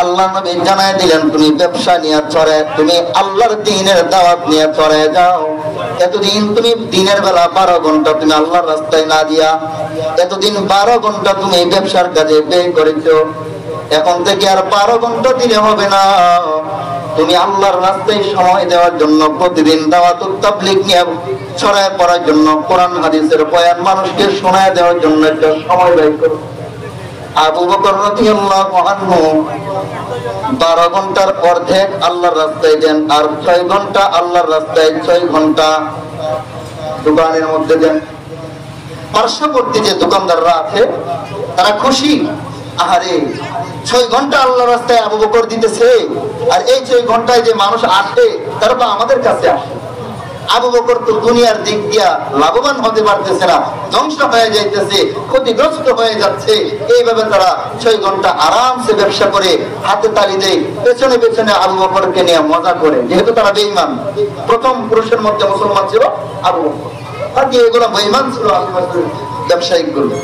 আল্লাহ নবী জানায় দিলেন, তুমি ব্যবসা নিয়ে চলে, তুমি আল্লাহর দ্বীনের দাওয়াত নিয়ে চলে যাও। এতদিন তুমি দিনের বেলা 12 ঘন্টা তুমি আল্লাহর রাস্তায় না দিয়া, এতদিন 12 ঘন্টা তুমি ব্যবসার কাজে ব্যয় করেছো। এখন থেকে আর 12 ঘন্টা দিলে হবে না। তুমি আল্লাহর রাস্তায় সময় দেওয়ার জন্য প্রতিদিন দাওয়াতুত তাবলীগ নিয়ে ছড়ায় পড়ার জন্য, কোরআন হাদিসের বয়ান মানুষকে শোনায় দেওয়ার জন্য একটা সময় ব্যয় করো। আবু বকর রাদিয়াল্লাহু আনহু 12 ঘন্টার অর্ধেক আল্লাহর রাস্তায় দেন, আর 6 ঘন্টা আল্লাহর রাস্তায়, 6 ঘন্টা দোকানের মধ্যে দেন। পার্শ্ববর্তী যে দোকানদাররা আছে তারা খুশি, আহারে 6 ঘন্টা আল্লাহর রাস্তায় আবু বকর দিতেছে, আর এই 6 ঘন্টায় যে মানুষ আসে তারা তো আমাদের কাছে আসে। আবু বকর তো দুনিয়ার দিক দিয়া লাভবান হতে পারতেছে না, ধ্বংস হয়ে যাইতেছে, ক্ষতিগ্রস্ত হয়ে যাচ্ছে। এইভাবে তারা 6 ঘন্টা আরামসে ব্যবসা করে হাতে তালি দেয়, পেছনে পেছনে আবু বকরকে নিয়ে মজা করে। যেহেতু তারা বেঈমান, প্রথম পুরুষের মধ্যে মুসলমান ছিল আবু বকর, বাকি এগুলো বেঈমান ছিল আশেপাশের ব্যবসায়িক গুলো।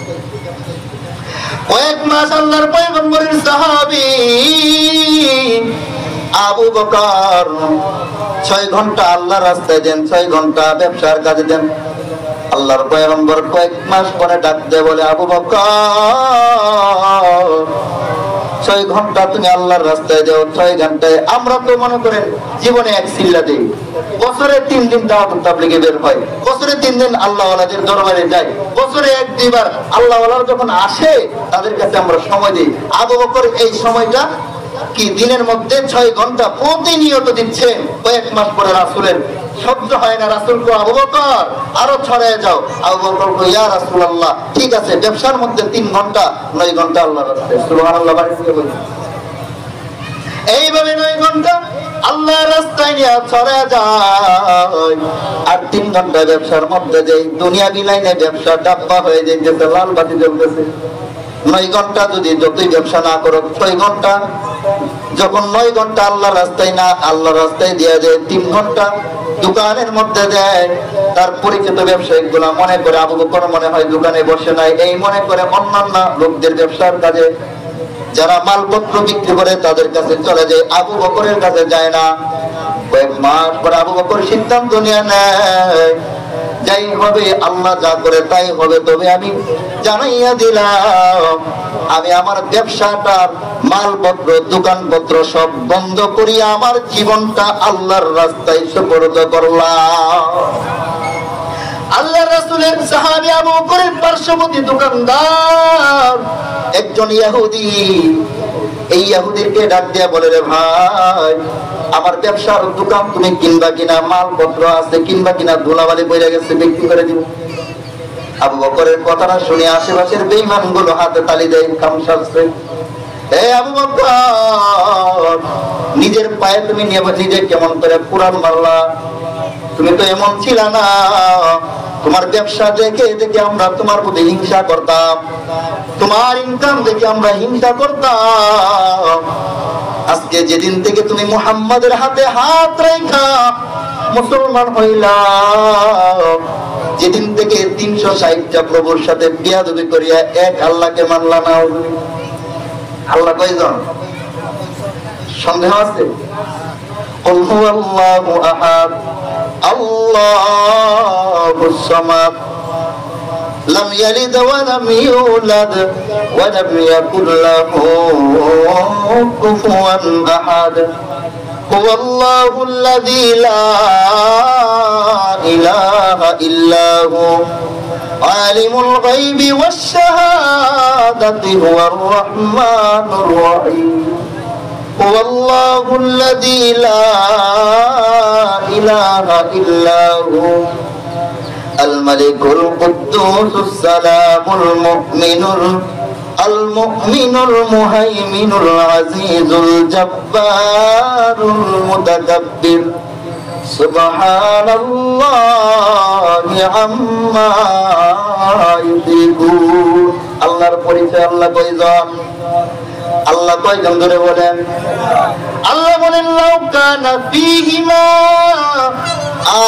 কয়েক মাস আল্লাহর পয়গম্বরের সাহাবী আবু বকর 6 ঘন্টা আল্লাহর রাস্তায় দেন, 6 ঘন্টা ব্যবসার কাজে দেন। আল্লাহর পয়গম্বর কয়েক মাস পরে ডাক দেয়, বলে আবু বকর 6 ঘন্টা তুমি আল্লাহর রাস্তায় যাও, 6 ঘন্টায় আমরা তো মনে করেন জীবনে এক সিল্লা দেই, বছরে 3 দিন দাওয়াতুত তাবলীগে বের হয়, বছরে 3 দিন আল্লাহ ওয়ালাদের দরবারে যাই, বছরে 1-2 বার আল্লাহ ওয়ালারা যখন আসে তাদের কাছে আমরা সময় দিই। আবু বকর এই সময়টা কি দিনের মধ্যে 6 ঘন্টা প্রতিনিয়ত দিচ্ছেন। কয়েক মাস পরে রাসূলের সহ্য হয় না, রাসূল কো আবু বকর আরো ছড়ায় যাও। আবু বকর কো ইয়া রাসূলুল্লাহ, ঠিক আছে ব্যবসার মধ্যে 3 ঘন্টা 9 ঘন্টা আল্লাহর রাস্তায়। সুবহানাল্লাহ। এইভাবে 9 ঘন্টা আল্লাহর রাস্তায় নিয়ে ছড়ায় যায়, আর 3 ঘন্টা ব্যবসার মধ্যে যে দুনিয়া বিলাইনে ব্যবসা ডাব্বা হয়ে যাইতেছে, লাল বাতি জ্বলতেছে। 9 ঘন্টা যদি যতই ব্যবসা না করো, 6 ঘন্টা যখন 9 ঘন্টা আল্লাহর রাস্তায় না, আল্লাহর রাস্তায় দিয়ে যায় 3 ঘন্টা দোকানের মধ্যে দেয়। তার পরিচিত ব্যবসায়িক গুলা মনে করে আবু বকর মনে হয় দোকানে বসে নাই, এই মনে করে অন্যান্য লোকদের ব্যবসার কাজে যারা মালপত্র বিক্রি করে তাদের কাছে চলে যায়, আবু বকরের কাছে যায় না। কয়েক মাস পর আবু বকর সিদ্ধান্ত নিয়ে নেয়, যাই হবে আল্লাহ যা করে তাই হবে, তবে আমি জানাইয়া দিলাম আমি আমার ব্যবসাটার মালপত্র দোকানপত্র সব বন্ধ করি, আমার জীবনটা আল্লাহর রাস্তায় সুপর্দ করলাম। আল্লাহর রাসূলের সাহাবী আবু বকরের পার্শ্ববর্তী দোকানদার একজন ইহুদি, এই ইহুদিকে ডাক দিয়া বলে, রে ভাই আমার ব্যবসার দোকান তুমি কিনবা কিনা, মালপত্র আছে কিনবা কিনা, ধুলাবালি পড়ে গেছে বিক্রি করে দিব। আবু বকরের কথাটা শুনে আশেপাশের বেঈমান গুলো হাতে তালি দেয়, কাম সাজছে। এই আবু বকর নিজের পায়ে তুমি নিজে কেমন করে পুরান মারলা, তুমি তো এমন ছিল না, তোমার ব্যবসা দেখে দেখে আমরা তোমার প্রতি হিংসা করতাম, তোমার ইনকাম দেখে আমরা হিংসা করতাম। আজকে যেদিন থেকে তুমি মুহাম্মাদের হাতে হাত রেখা মুসলমান হইলা, যেদিন থেকে 360টা প্রভুর সাথে বিয়াদবি করিয়া এক আল্লাহকে মানলা না। আল্লাহ কয়জন? সন্দেহ আছে? قل هو الله أحد الله الصمد لم يلد ولم يولد ولم يكن له كفوا أحد هو الله الذي لا إله إلا هو عالم الغيب والشهادة هو الرحمن الرحيم هو الله الذي لا إله إلا هو الملك القدوس السلام المؤمن المهيمن العزيز الجبار المتكبر سبحان الله عما يشركون আল্লাহর পরিচয় আল্লাহ কয়জন আল্লাহ কয়জন ধরে বলেন আল্লাহ বলেন লাউ কানা ফীহিমা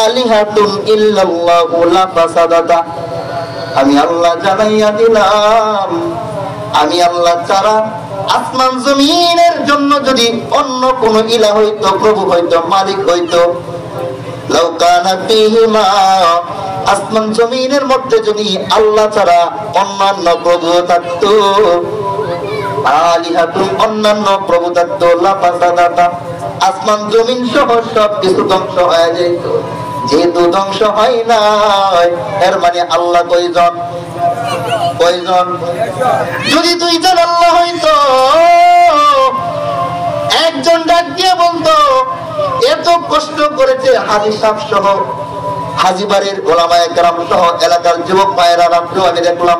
আলিহাতুন ইল্লাল্লাহু লাফাসাদাতা আমি আল্লাহ জানাইয়া দিলাম আমি আল্লাহ ছাড়া আসমান জমিনের জন্য যদি অন্য কোন ইলাহ হইতো প্রভু হইতো মালিক হইতো লাউ কানা ফীহিমা আসমান জমিনের মধ্যে যদি আল্লাহ ছাড়া অন্যান্য প্রভু থাকতো আলিহাতুন অন্যান্য প্রভু থাকতো লাফাসাদাতা আসমান জমিন সহ সব কিছু ধ্বংস হয়ে যেত যেহেতু ধ্বংস হয় নাই এর মানে আল্লাহ কয়জন কয়জন যদি দুইজন আল্লাহ হইতো একজন ডাক দিয়ে বলতো এত কষ্ট করেছে হাজী সাহেব সহ হাজীবাড়ির ওলামায়ে কেরাম সহ এলাকার যুবক ভাইয়েরা রাত্রে আমি দেখলাম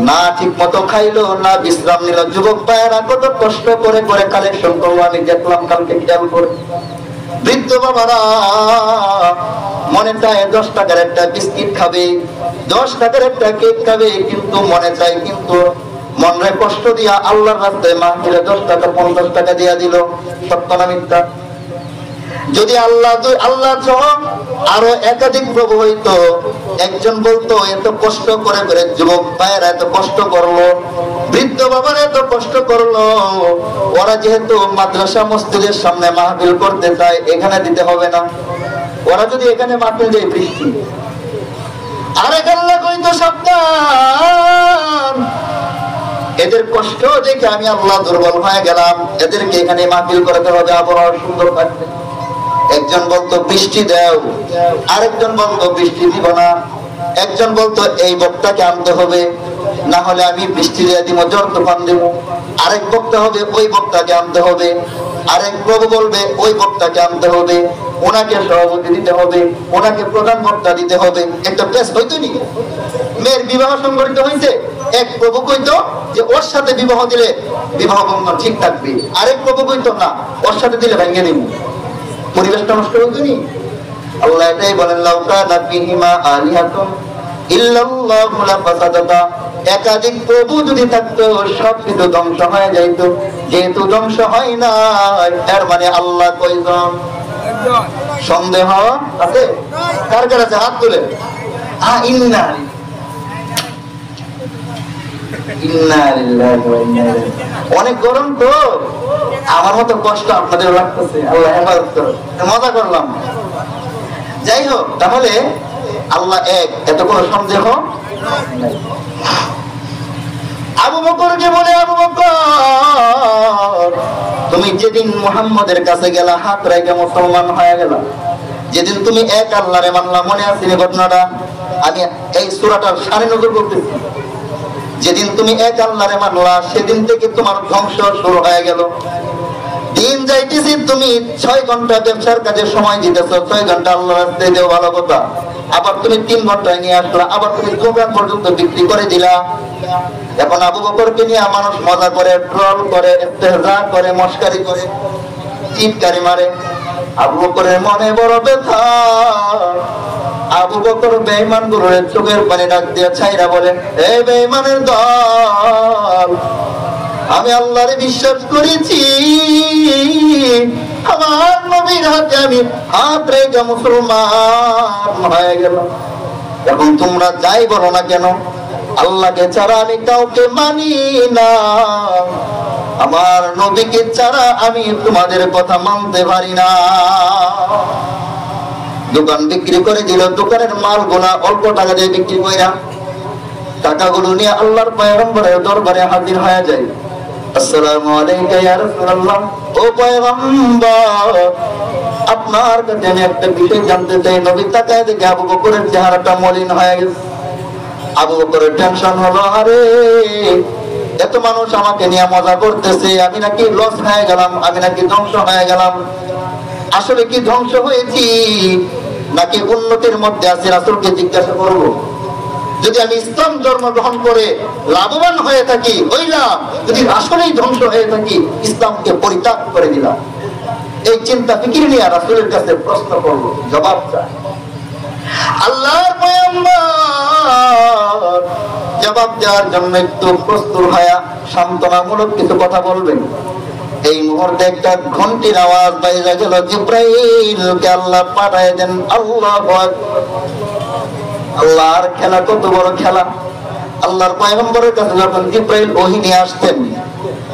না ঠিক মতো খাইলো না বিশ্রাম নিল যুবক ভাইয়েরা কত কষ্ট করে করে কালেকশন করলো আমি দেখলাম কালকে খেয়াল করে বৃদ্ধ বাবারা মনে চায় 10 টাকার একটা বিস্কিট খাবে 10 টাকার একটা কেক খাবে কিন্তু মনে চায় কিন্তু মনে কষ্ট দিয়া আল্লাহর রাস্তায় মাহফিলে 10 টাকা 50 টাকা দিয়া দিল সত্য না মিথ্যা যদি আল্লাহ সহ আরো একাধিক প্রভু হইতো একজন বলতো এত কষ্ট করে করে যুবক ভাইয়েরা এত কষ্ট করলো বৃদ্ধ বাবারা এত কষ্ট করলো ওরা যেহেতু মাদ্রাসা মসজিদের সামনে মাহফিল করতে চায় এখানে দিতে হবে না ওরা যদি এখানে মাহফিল দেয় বৃষ্টি আরেক আল্লাহ কইতো সাবধান এদের কষ্ট দেখে আমি আল্লাহ দুর্বল হয়ে গেলাম এদেরকে এখানে মাহফিল করাতে হবে আবহাওয়া সুন্দর থাকবে একজন বলতো বৃষ্টি দাও আরেকজন বলতো বৃষ্টি দিব না একজন বলতো এই বক্তাকে আনতে হবে না হলে আমি বৃষ্টি দিয়ে দিব ঝড় তুফান দেব আরেক বক্তা হবে ওই বক্তাকে আনতে হবে আরেক প্রভু বলবে ওই বক্তাকে আনতে হবে ওনাকে সভাপতি দিতে হবে ওনাকে প্রধান বক্তা দিতে হবে একটা প্রেস হইতো নি মেয়ের বিবাহ সংগঠিত হয়েছে এক প্রভু কইতো যে ওর সাথে বিবাহ দিলে বিবাহ বন্ধন ঠিক থাকবে আরেক প্রভু কইতো না ওর সাথে দিলে ভেঙে দিব পরিবেশটা নষ্ট হইতো নি আল্লাহ এটাই বলেন লাউ কানা ফীহিমা আলিহাতুন ইল্লাল্লাহু লাফাসাদাতা একাধিক প্রভু যদি থাকতো সব কিছু ধ্বংস হয়ে যাইত যেহেতু ধ্বংস হয় না এর মানে আল্লাহ কয়জন সন্দেহ আছে কার কার আছে হাত তুলে ইন্না লিল্লাহি ওয়া ইন্না ইলাইহি অনেক গরম তো আমার মতো কষ্ট আপনাদের লাগতেছে আল্লাহ হেফাজত করুন মজা করলাম যাই হোক তাহলে আল্লাহ এক এত কোনো সন্দেহ নাই আবু বকরকে বলে আবু বকর তুমি যেদিন মুহাম্মদের কাছে গেলা হাত রেখে মুসলমান হয়ে গেলা যেদিন তুমি এক আল্লাহরে মানলা মনে আছে ঘটনাটা আমি এই সূরাটার সামনে নজর করতেছি যেদিন তুমি এক আল্লাহরে মানলা সেদিন থেকে তোমার ধ্বংস শুরু হয়ে গেল দিন যাইতেছি তুমি 6 ঘন্টা ব্যবসার কাজে সময় দিতেছো 6 ঘন্টা আল্লাহর রাস্তায় দেও ভালো কথা আবার তুমি 3 ঘন্টায় নিয়ে আসলা আবার তুমি দোকান পর্যন্ত বিক্রি করে দিলা এখন আবু বকরকে নিয়ে মানুষ মজা করে ট্রল করে ইস্তেহজা করে মস্কারি করে চিৎকারি মারে আবু বকরের মনে বড় ব্যথা আবু বকর বেঈমান গুলোর চোখের পানি ডাক দিয়ে ছাইরা বলে এই বেঈমানের দল আমি আল্লাহরে বিশ্বাস করেছি আমার নবীর হাতে আমি হাত রেখে মুসলমান হয়ে গেল এখন তোমরা যাই বলো না কেন আল্লাহকে ছাড়া আমি কাউকে মানি না আমার নবীকে ছাড়া আমি তোমাদের কথা মানতে পারি না। দোকান বিক্রি করে দিল, দোকানের মালগুলা অল্প টাকা দিয়ে বিক্রি কইরা টাকাগুলো নিয়ে আল্লাহর পয়গম্বরের দরবারে হাজির হয়ে যায়। আসসালামু আলাইকা ইয়া রাসূলুল্লাহ, ও পয়গম্বর আপনার কাছে আমি একটা বিষয় জানতে চাই। নবী তাকায় দেখে আবু বকরের চেহারাটা মলিন হয়ে গেছে। আবু বকরের টেনশন হলো, আরে এত মানুষ আমাকে নিয়ে মজা করতেছে, আমি নাকি লস হয়ে গেলাম, আমি নাকি ধ্বংস হয়ে গেলাম। আসলে কি ধ্বংস হয়েছি নাকি উন্নতির মধ্যে আছি? রাসূলকে জিজ্ঞাসা করবো। যদি আমি ইসলাম ধর্ম গ্রহণ করে লাভবান হয়ে থাকি হইলাম, যদি আসলেই ধ্বংস হয়ে থাকি ইসলামকে পরিত্যাগ করে দিলাম। এই চিন্তা ফিকির নিয়ে রাসূলের কাছে প্রশ্ন করবো, জবাব চাই। আল্লাহর পয়গম্বর জবাব দেওয়ার জন্য একটু প্রস্তুত হয়ে সান্ত্বনামূলক কিছু কথা বলবেন। এই মুহূর্তে একটা ঘন্টির আওয়াজ বাইরে গেল। জিব্রাইলকে আল্লাহ পাঠায় দেন। আল্লাহু আকবার। আল্লাহর খেলা কত বড় খেলা! আল্লাহর পয়গম্বরের কাছে যখন জিব্রাইল ওহী নিয়ে আসতেন,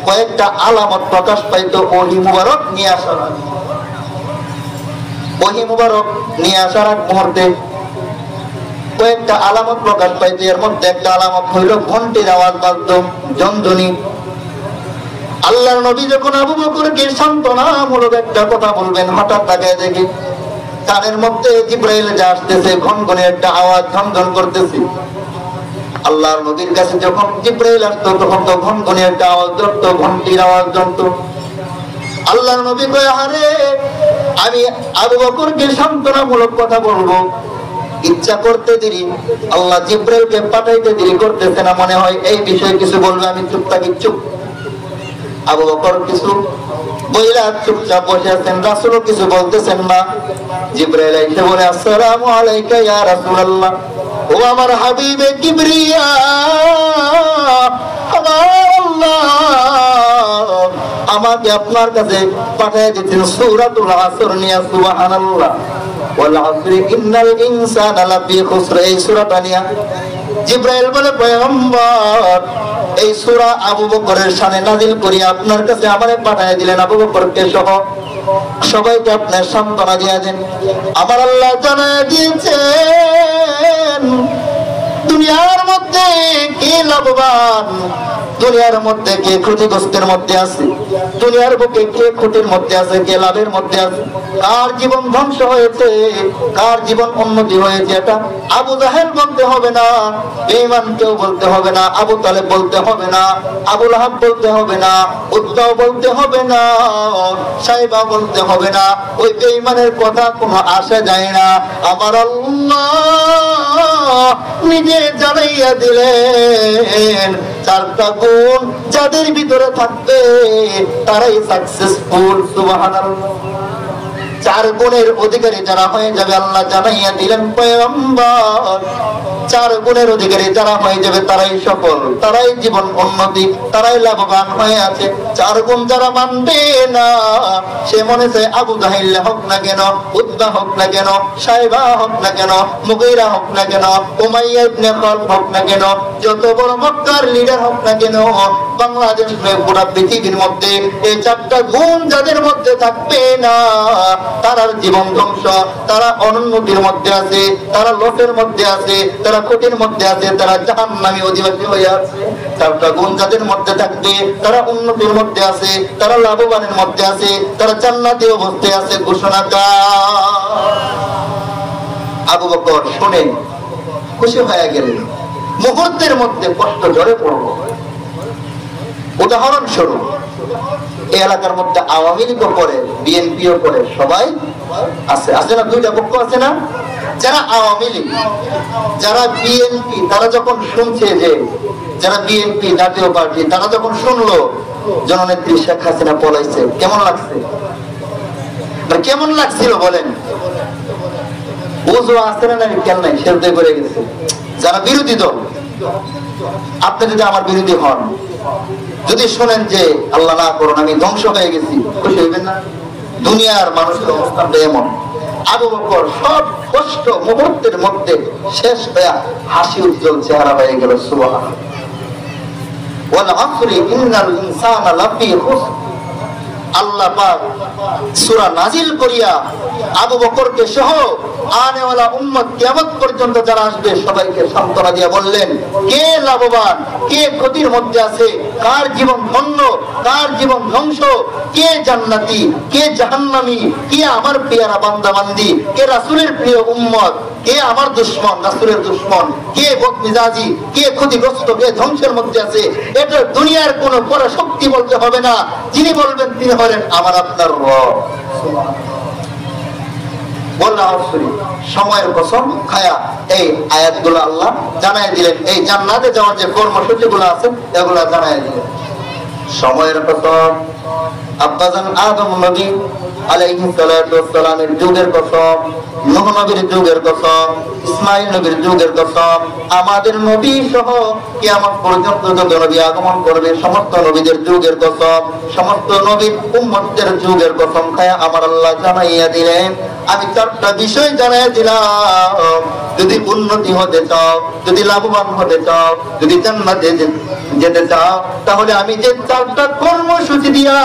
কয়েকটা আলামত প্রকাশ পাইত ওহী মুবারক নিয়ে আসার আগে। ওহী মুবারক নিয়ে আসার এক মুহূর্তে কয়েকটা আলামত প্রকাশ পাইত। এর মধ্যে একটা আলামত হইল ঘন্টির আওয়াজ বাজত, ঝনঝনি। আল্লাহর নবী যখন আবু বকরকে সান্ত্বনামূলক একটা কথা বলবেন, হঠাৎ তাকায় দেখি কানের মধ্যে জিব্রাইল যা আসতেছে, ঘনঘনে একটা আওয়াজ ঝনঝন করতেছে। আল্লাহর নবীর কাছে যখন জিব্রাইল আসতো তখন তো ঘনঘনে একটা আওয়াজ জ্বলতো, ঘন্টির আওয়াজ জ্বলতো। আল্লাহর নবী কয়, আরে আমি আবু বকরকে সান্ত্বনামূলক কথা বলবো, ইচ্ছা করতে দেরি, আল্লাহ জিব্রাইলকে পাঠাইতে দেরি করতেছে না, মনে হয় এই বিষয়ে কিছু বলবে, আমি চুপ থাকি। চুপ। আবু বকর কিছু বইলা চুপচাপ বসে আছেন, রাসূলও কিছু বলতেছেন না। জিব্রাইল এসে বলে, আসসালামু আলাইকা ইয়া রাসূলুল্লাহ, ও আমার হাবিবে কিবরিয়া, আল্লাহ আমাকে আপনার কাছে পাঠিয়ে দিয়েছেন সূরাতুল আসর নিয়ে। সুবহানাল্লাহ। ওয়াল আসরি ইন্নাল ইনসানা লাফি খুসর, এই সূরাটা নিয়ে জিব্রাইল বলে, পয়গম্বর এই সূরা আবু বকরের শানে নাযিল করি আপনার কাছে আমারে পাঠিয়ে দিলেন। আবু বকরকে সহ সবাইকে আপনার সান্ত্বনা দিয়ে দেন। আমার আল্লাহ জানায় দিয়েছেন দুনিয়ার মধ্যে কে লাভবান, দুনিয়ার মধ্যে কে ক্ষতিগ্রস্তের মধ্যে আছে, দুনিয়ার বুকে কে ক্ষতির মধ্যে আছে, কে লাভের মধ্যে আছে, কার জীবন ধ্বংস হয়েছে, কার জীবন উন্নতি হয়েছে, এটা আবু জাহেল বলতে হবে না, বেঈমান কেউ বলতে হবে না, আবু তালেব বলতে হবে না, আবু লাহাব বলতে হবে না, উদ্দাও বলতে হবে না, সাইবা বলতে হবে না। ওই বেঈমানের কথা কোনো আসা যায় না। আমার আল্লাহ নিজে জানাইয়া দিলেন চারটা গুণ যাদের ভিতরে থাকবে তারাই সাকসেসফুল। সুবহানাল্লাহ। চার গুণের অধিকারী যারা হয়ে যাবে আল্লাহ জানাইয়া দিলেন পয়গম্বর, চার গুণের অধিকারী যারা হয়ে যাবে তারাই সফল, তারাই জীবন উন্নতি, তারাই লাভবান হয়ে আছে। চার গুণ যারা মানবে না, সে মনে চায় আবু জাহিল হোক না কেন, উদ্বা হোক না কেন, সাইবা হোক না কেন, মুগীরা হোক না কেন, উমাইয়া ইবনে খালদ হোক না কেন, যত বড় মক্কার লিডার হোক না কেন, বাংলাদেশ পুরো পৃথিবীর মধ্যে এই চারটা গুণ যাদের মধ্যে থাকবে না তারার জীবন ধ্বংস, তারা অনুন্নতির মধ্যে আছে, তারা লোভের মধ্যে আছে, তারা ক্ষতির মধ্যে আছে, তারা জাহান্নামী অধিবাসী হয়ে আছে। চারটা গুণ যাদের মধ্যে থাকবে তারা উন্নতির মধ্যে আছে, তারা লাভবানের মধ্যে আছে, তারা জান্নাতে অবস্থায় আছে। ঘোষণা আবু বকর শুনে খুশি হয়ে গেলেন, মুহূর্তের মধ্যে কষ্ট ঝরে পড়ল। উদাহরণস্বরূপ এই এলাকার মধ্যে আওয়ামী লীগও করে, বিএনপিও করে, সবাই আছে, আছে না? দুইটা পক্ষ আছে না? যারা আওয়ামী লীগ, যারা বিএনপি, তারা যখন শুনছে যে যারা বিএনপি জাতীয় পার্টি, তারা যখন শুনলো জননেত্রী শেখ হাসিনা পলাইছে, কেমন লাগছে? কেমন লাগছিল বলেন? বুঝো আসতে না কেন নাই, সেরতে করে গেছে। যারা বিরোধী দল, আপনি যদি আমার বিরোধী হন, যদি শোনেন যে আল্লাহ না করুন আমি ধ্বংস হয়ে গেছি, খুশি হইবেন না? দুনিয়ার মানুষের অবস্থানটা এমন। আবু বকর সব কষ্ট মুহূর্তের মধ্যে শেষ হয়ে হাসি উজ্জ্বল চেহারা হয়ে গেল। সুবহানাল্লাহ। ওয়াল আসরি ইন্নাল ইনসানা লাফি খুসর। আল্লাহ পাক সূরা নাজিল করিয়া আবু বকরকে সহ আনেওয়ালা উম্মত কিয়ামত পর্যন্ত যারা আসবে সবাইকে সান্ত্বনা দিয়ে বললেন, কে লাভবান, কে ক্ষতির মধ্যে আছে, কার জীবন ধন্য, কার জীবন ধ্বংস, কে জান্নাতি, কে জাহান্নামী, কে আমার পেয়ারা বান্দা বান্দি, কে রাসূলের প্রিয় উম্মত, কে আমার দুশমন, রাসূলের দুশমন, কে বদমিজাজি, কে ক্ষতিগ্রস্ত, কে ধ্বংসের মধ্যে আছে, এটা দুনিয়ার কোনো পরাশক্তি বলতে হবে না। যিনি বলবেন তিনি হলেন আমার আপনার রব। সময়ের কসম খায়া এই আয়াতগুলো আল্লাহ জানাই দিলেন, এই জান্নাতে যাওয়ার যে কর্মসূচি গুলো আছে এগুলা জানাই দিলেন। সময়ের কসম, আব্বাজান আদম নবী আলাইহিস সালাতু ওয়াস সালামের যুগের কসম, নূহ নবীর যুগের কসম, ইসমাঈল নবীর যুগের কসম, আমাদের নবী সহ কিয়ামত পর্যন্ত যত নবী আগমন করবে সমস্ত নবীদের যুগের কসম, সমস্ত নবীর উম্মতদের যুগের কসম খায়া আমার আল্লাহ জানাইয়া দিলেন, আমি চারটা বিষয় জানাইয়া দিলাম। যদি উন্নতি হতে চাও, যদি লাভবান হতে চাও, যদি জান্নাতে যেতে চাও, তাহলে আমি যে চারটা কর্মসূচি দিয়া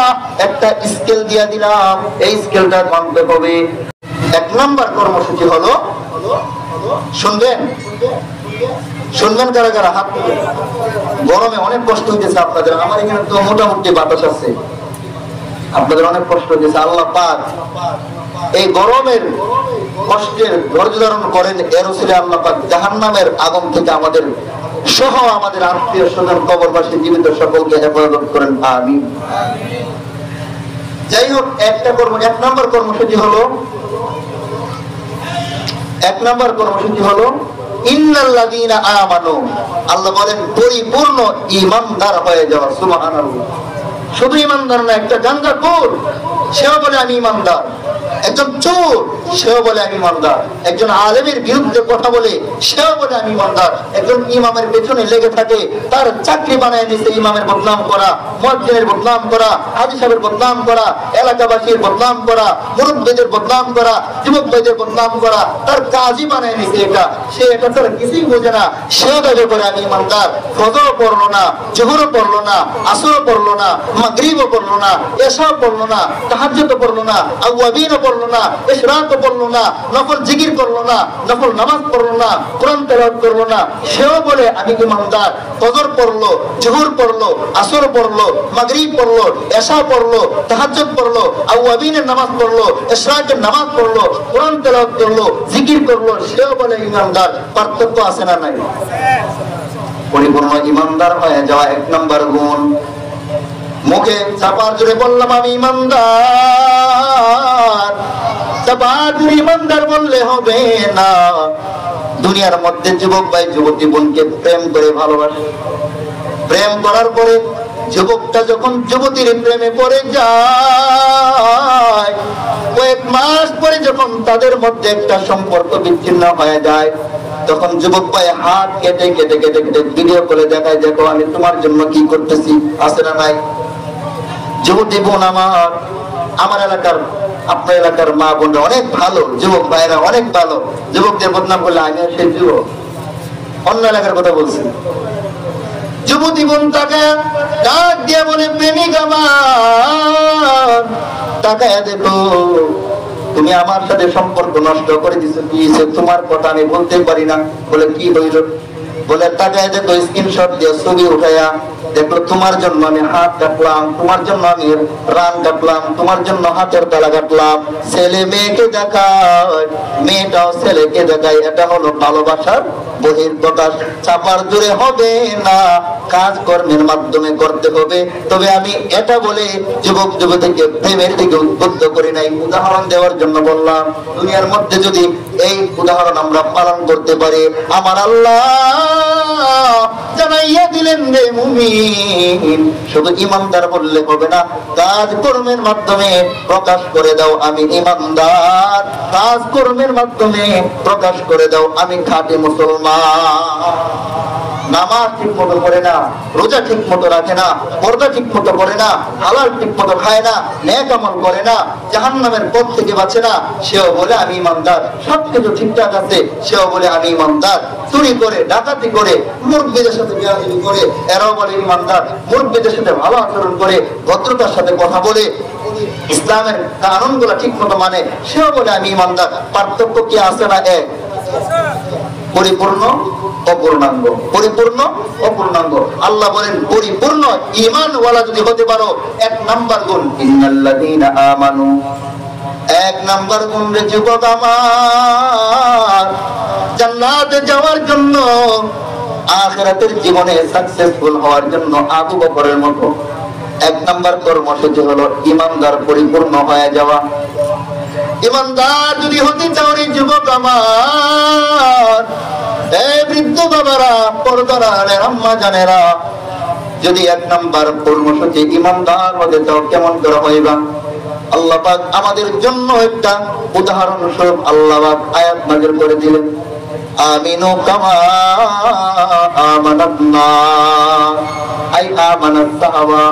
একটা স্কেল দিয়া দিলাম, এই স্কেলটা মানতে হবে। এক নাম্বার কর্মসূচি হলো, শুনবেন শুনবেন কারা কারা হাত তুলে। গরমে অনেক কষ্ট হইতেছে আপনাদের, আমার এখানে তো মোটামুটি বাতাস আছে, আপনাদের অনেক কষ্ট হইতেছে। আল্লাহ পাক এই গরমের কষ্টের ধৈর্য ধারণ করেন, এর উসিলে আল্লাহ পাক জাহান্নামের আগুন থেকে আমাদের সহ আমাদের আত্মীয় স্বজন কবরবাসী জীবিত সকলকে হেফাজত করেন, আমিন। যাই হোক, এক নাম্বার কর্মসূচি হলো ইন্নাল্লাযীনা আমানু, আল্লাহ বলেন পরিপূর্ণ ঈমানদার হয়ে যাওয়া। সুবহানাল্লাহ। শুধু ঈমানদার না, একটা গাঁজাখোর সেও বলে আমি ঈমানদার, একজন চোর সেও বলে আমি ঈমানদার, একজন আলেমের বিরুদ্ধে কথা বলে সেও বলে আমি ঈমানদার, একজন ইমামের পেছনে লেগে থাকে, তার চাকরি বানায় নিতে ইমামের বদনাম করা, মুয়াজ্জিনের বদনাম করা, হাজী সাহেবের বদনাম করা, এলাকাবাসীর বদনাম করা, মুরব্বিদের বদনাম করা, যুবক ভাইদের বদনাম করা, তার কাজই বানায় নিতে এটা, সে এটা তার কিছুই বোঝে না, সেও দাবি করে আমি ঈমানদার। ফজর পড়লো না, জোহরও পড়লো না, আসরও পড়লো না, মাগরিবও পড়লো না, এশাও পড়লো না, তাহাজ্জুদও পড়লো না, আওয়াবিনও পড়লো না, ইশরাকও পড়লো না, নফল জিকির করলো না, নফল নামাজ পড়লো না, কোরআন তেলাওয়াত করলো না, সেও বলে আমি ঈমানদার। ফজর পড়লো, জোহর পড়লো, আসর পড়লো, মাগরিব পড়লো, এশা পড়লো, তাহাজ্জুদ পড়লো, আওয়াবিনের নামাজ পড়লো, ইশরাকের নামাজ পড়লো, কোরআন তেলাওয়াত করলো, জিকির করলো, সেও বলে ঈমানদার। পার্থক্য আছে না নাই? পরিপূর্ণ ঈমানদার হয়ে যাওয়া এক নাম্বার গুণ। মুখে চাপার জোরে বললাম আমি ঈমানদার, চাপার জোরে ঈমানদার বললে হবে না। দুনিয়ার মধ্যে যুবক ভাই যুবতী বোনকে প্রেম করে ভালোবাসে, প্রেম করার পরে যুবকটা যখন যুবতীর প্রেমে পড়ে যায়, কয়েক মাস পরে যখন তাদের মধ্যে একটা সম্পর্ক বিচ্ছিন্ন হয়ে যায়, তখন যুবক ভাই হাত কেটে কেটে কেটে কেটে ভিডিও করে দেখায়, দেখো আমি তোমার জন্য কি করতেছি, আছে না নাই? যুবতী বোন আমার এলাকার, আপনার এলাকার মা বোনরা অনেক ভালো, যুবক ভাইরা অনেক ভালো, যুবকদের বদনাম করলে আমি আর সেই যুবক, অন্য এলাকার কথা বলছি। যুবতী বোন তাকে ডাক দিয়ে বলে, প্রেমিক আমার তাকায় দেখো, তুমি আমার সাথে সম্পর্ক নষ্ট করে দিছো, কি তোমার কথা আমি বলতে পারি না। বলে কি হইল? বলে তাকায় দেখো, স্ক্রিনশট দিয়ে ছবি উঠাইয়া দেখো, তোমার জন্য আমি হাত কাটলাম, তোমার জন্য আমি রান কাটলাম, তোমার জন্য হাতের তালা কাটলাম। ছেলে মেয়েকে দেখায়, মেয়েটাও ছেলেকে দেখায়, এটা হলো ভালোবাসার বহিঃপ্রকাশ। চাপার জোরে হবে না, কাজ কর্মের মাধ্যমে করতে হবে। তবে আমি এটা বলে যুবক যুবতীকে প্রেমের দিকে উদ্বুদ্ধ করি নাই, উদাহরণ দেওয়ার জন্য বললাম। দুনিয়ার মধ্যে যদি এই উদাহরণ আমরা পালন করতে পারি, আমার আল্লাহ জানাইয়া দিলেন রে মুমিন, শুধু ঈমানদার বললে হবে না, কাজ কর্মের মাধ্যমে প্রকাশ করে দাও আমি ঈমানদার, কাজ কর্মের মাধ্যমে প্রকাশ করে দাও আমি খাঁটি মুসলমান। নামাজ ঠিক মতো করে না, রোজা ঠিক মতো রাখে না, পর্দা ঠিক মতো করে না, হালাল ঠিক মতো খায় না, নেক আমল করে না, জাহান্নামের পথ থেকে বাঁচে না, সেও বলে আমি ইমানদার। সবকিছু ঠিকঠাক আছে, সেও বলে আমি ইমানদার। চুরি করে, ডাকাতি করে, মুরব্বিদের সাথে বেয়াদবি করে, এরাও বলে ইমানদার। মুরব্বিদের সাথে ভালো আচরণ করে, ভদ্রতার সাথে কথা বলে, ইসলামের কানুনগুলো ঠিক মতো মানে, সেও বলে আমি ইমানদার। পার্থক্য কি আছে না? এক, পরিপূর্ণ অপূর্ণাঙ্গ, পরিপূর্ণ অপূর্ণাঙ্গ। আল্লাহ বলেন পরিপূর্ণ ঈমানওয়ালা যদি হতে পারো, এক নাম্বার গুণ ইন্নাল্লাযীনা আমানু, এক নাম্বার গুণ রে যুবক আমার, জান্নাতে যাওয়ার জন্য, আখিরাতের জীবনে সাকসেসফুল হওয়ার জন্য আবু বকরের মতো এক নাম্বার কর্মসূচি হলো ঈমানদার পরিপূর্ণ হয়ে যাওয়া। ঈমানদার যদি হতে চাও রে যুবক আমার, এই বৃদ্ধ বাবারা, পর্দারা, আম্মা জানেরা, যদি এক নাম্বার কর্মসূচি ঈমানদার হতে চাও, কেমন করে হইবা? আল্লাহ পাক আমাদের জন্য একটা উদাহরণ স্বরূপ আল্লাহ পাক আয়াত নাযিল করে দিলেন, আমিনু কামা আমানাত নাস, আই আমানাত সাহাবা।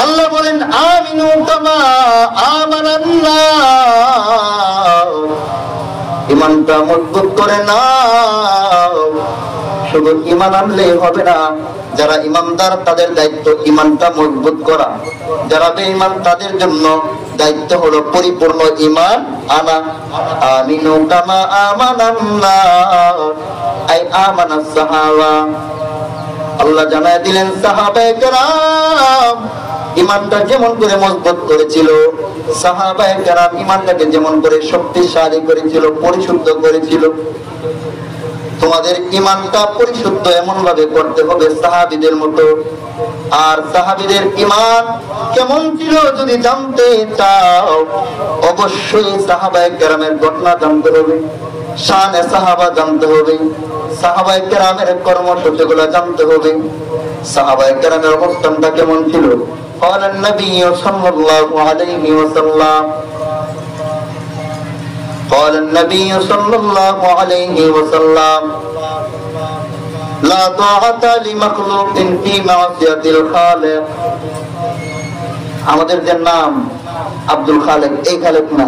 আল্লাহ বলেন আমিনু কামা আমানান নাস, ঈমানটা মজবুত করে নাও। শুধু ঈমান আনলেই হবে না, যারা ঈমানদার তাদের দায়িত্ব ঈমানটা মজবুত করা, যারা বেঈমান তাদের জন্য দায়িত্ব হলো পরিপূর্ণ ঈমান আনা। আমিনু কামা আমানান নাস, আই আমানাস সাহাবা। আল্লাহ জানায় দিলেন সাহাবায়ে কেরাম ঈমানটা যেমন করে মজবুত করেছিল, সাহাবায়ে কেরাম ঈমানটাকে যেমন করে শক্তিশালী করেছিল, পরিশুদ্ধ করেছিল, তোমাদের ঈমানটা পরিশুদ্ধ এমন ভাবে করতে হবে সাহাবীদের মতো। আর সাহাবীদের ঈমান কেমন ছিল যদি জানতে চাও, অবশ্যই সাহাবায়ে কেরামের ঘটনা জানতে হবে, শানে সাহাবা জানতে হবে, সাহাবায়ে কেরামের কর্মসূচিগুলো জানতে হবে, সাহাবায়ে কেরামের অবস্থানটা কেমন ছিল। قال النبي صلى الله عليه وسلم قال النبي صلى الله عليه وسلم لا طاعة لمخلوق في معصية الخالق। আমাদের যে নাম আব্দুল খালেক, এই খালেক না।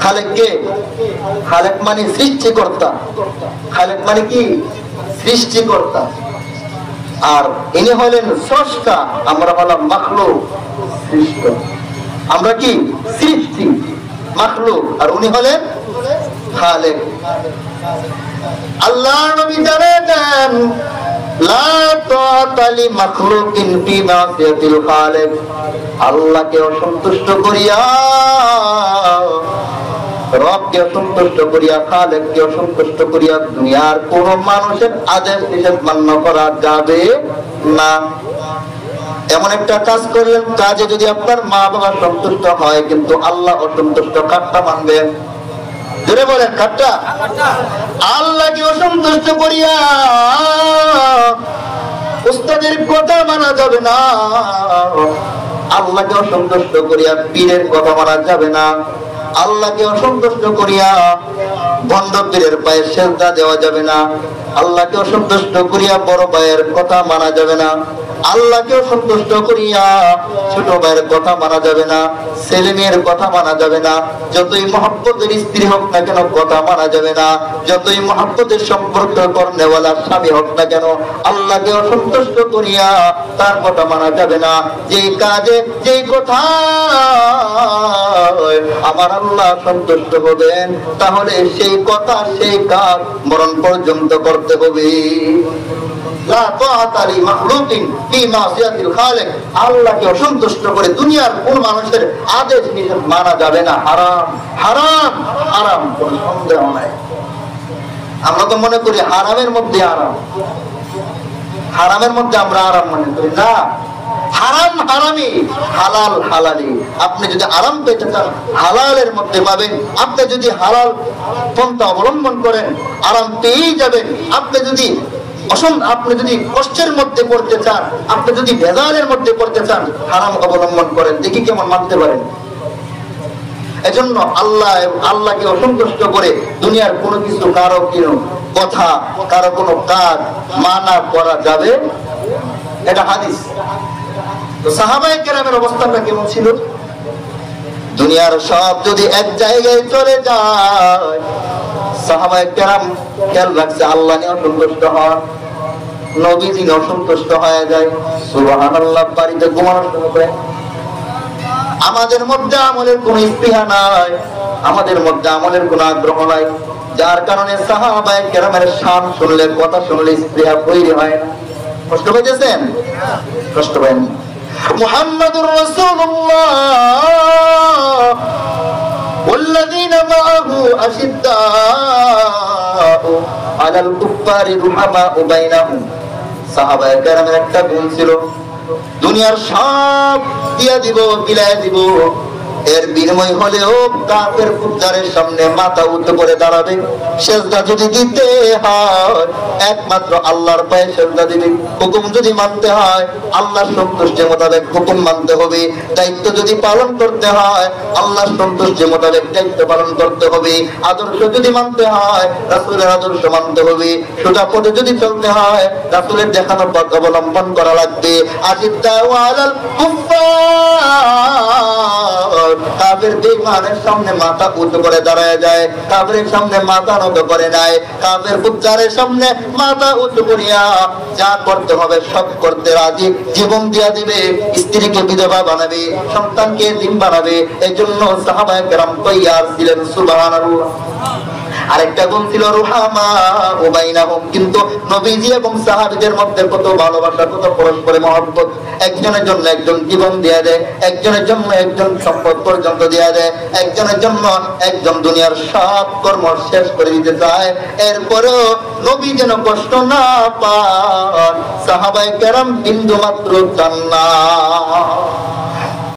খালেক কে? খালেক মানে সৃষ্টিকর্তা। খালেক মানে কি? সৃষ্টিকর্তা। আর ইনি হলেন স্রষ্টা, আমরা হলাম মাখলুক, সৃষ্ট। আমরা কি? সৃষ্টি, মাখলুক, আর উনি হলেন খালেক। আল্লাহ নবী জানেন লা তাআতা লি মাখলুকিন ফি মাসিয়াতিল খালিক, আল্লাহকে অসন্তুষ্ট করিয়া, রবকে অসন্তুষ্ট করিয়া, খালেককে অসন্তুষ্ট করিয়া দুনিয়ার কোন মানুষের আদেশ নিষেধ মান্য করা যাবে না। এমন একটা কাজ করলেন, কাজে যদি আপনার মা বাবা সন্তুষ্ট হয় কিন্তু আল্লাহ অসন্তুষ্ট, কাটটা মানবেন? জোরে বলেন, কাটটা? আল্লাহকে অসন্তুষ্ট করিয়া উস্তাদের কথা মানা যাবে না, আল্লাহকে অসন্তুষ্ট করিয়া পীরের কথা মানা যাবে না, আল্লাহকে অসন্তুষ্ট করিয়া বন্ধ পীরের পায়ে সেজদা দেওয়া যাবে না, আল্লাহকে অসন্তুষ্ট করিয়া বড় ভাইয়ের কথা মানা যাবে না, আল্লাহকে অসন্তুষ্ট করিয়া ছোট ভাইয়ের কথা মানা যাবে না, ছেলে মেয়ের কথা মানা যাবে না, যতই মহব্বতের স্ত্রী হোক না কেন কথা মানা যাবে না, যতই মহব্বতের সম্পর্ক করনেওয়ালা স্বামী হোক না কেন আল্লাহকে অসন্তুষ্ট করিয়া তার কথা মানা যাবে না। যেই কাজে যেই কথা আমার আল্লাহ সন্তুষ্ট হবেন, তাহলে সেই কথা সেই কাজ মরণ পর্যন্ত করতে হবে। আল্লাহকে অসন্তুষ্ট করে দুনিয়ার কোন মানুষের আদেশ নিষেধ মানা যাবে না। হারাম, হারাম, হারাম, কোন সন্দেহ নাই। আমরা তো মনে করি হারামের মধ্যে আরাম, হারামের মধ্যে আমরা আরাম মনে করি না। হারাম হারামি, হালাল হালালি। আপনি যদি আরাম পেতে চান হালালের মধ্যে পাবেন, আপনি যদি হালাল পন্থা অবলম্বন করেন আরাম পেয়েই যাবেন। আপনি যদি কষ্টের মধ্যে পড়তে চান, আপনি যদি ভেজালের মধ্যে পড়তে চান, হারাম অবলম্বন করেন, দেখি কেমন মানতে পারেন। এজন্য আল্লাহকে অসন্তুষ্ট করে দুনিয়ার কোনো কিছু কারো কথা, কারো কোনো কাজ মানা করা যাবে, এটা হাদিস। তো সাহাবায়ে কেরামের অবস্থাটা কেমন ছিল? দুনিয়ার সব যদি এক জায়গায় চলে যায়, সাহাবায়ে কেরাম খেয়াল রাখছে আল্লাহ নিয়ে অসন্তুষ্ট হন, নবীজি অসন্তুষ্ট হয়ে যায়। সুবহানাল্লাহ। বাড়িতে ঘুমানোর সময় আমাদের মধ্যে আমলের কোন স্পৃহা নাই, আমাদের মধ্যে আমলের কোন আগ্রহ নাই, যার কারণে সাহাবায়ে কেরামের শান শুনলে, কথা শুনলে স্পৃহা তৈরি হয় না। কষ্ট পাইতেছেন? কষ্ট পাইন। মুহাম্মাদুর রাসূলুল্লাহ والذين معه أشداء على الكفار رحماء بينهم। সাহাবায়ে কেরামের একটা গুণ ছিল, দুনিয়ার সব দিয়া দিব, বিলায় দিব, এর বিনিময় হলেও কাফের ফুজ্জারের সামনে মাথা উঁচু করে দাঁড়াবে। সেজদা যদি দিতে হয় একমাত্র আল্লাহর পায়ে সেজদা দিবে। হুকুম যদি মানতে হয় আল্লাহর সন্তুষ্টি মোতাবেক হুকুম মানতে হবে। দায়িত্ব যদি পালন করতে হয় আল্লাহর সন্তুষ্টি মোতাবেক দায়িত্ব পালন করতে হবে। আদর্শ যদি মানতে হয় রাসূলের আদর্শ মানতে হবে। সোজা পথে যদি চলতে হয় রাসূলের দেখানো পথ অবলম্বন করা লাগবে। আজিদ্দাউ আলাল কুফফার, কাফের বেঈমানের সামনে মাথা উঁচু করে দাঁড়ায় যায়, কাফেরের সামনে মাথা নত করে নাই, কাফের ফুজ্জারের সামনে মাথা উঁচু করিয়া যা করতে হবে সব করতে রাজি, জীবন দিয়া দিবে, স্ত্রীকে বিধবা বানাবে, সন্তানকে এতিম বানাবে। এই জন্য সাহাবায়ে কেরাম তৈয়ার ছিলেন। সুবহানাল্লাহ। আরেকটা গুণ ছিল রুহামা বাইনাহুম। কিন্তু নবীজি এবং সাহাবীদের মধ্যে কত ভালোবাসা, কত পরস্পরে মহব্বত। একজনের জন্য একজন জীবন দিয়ে দেয়, একজনের জন্য একজন সম্পদ পর্যন্ত দিয়ে দেয়, একজনের জন্য একজন দুনিয়ার সব কর্ম শেষ করে দিতে চায়। এরপরেও নবী যেন কষ্ট না পান, সাহাবায়ে কেরাম বিন্দু মাত্র চান না।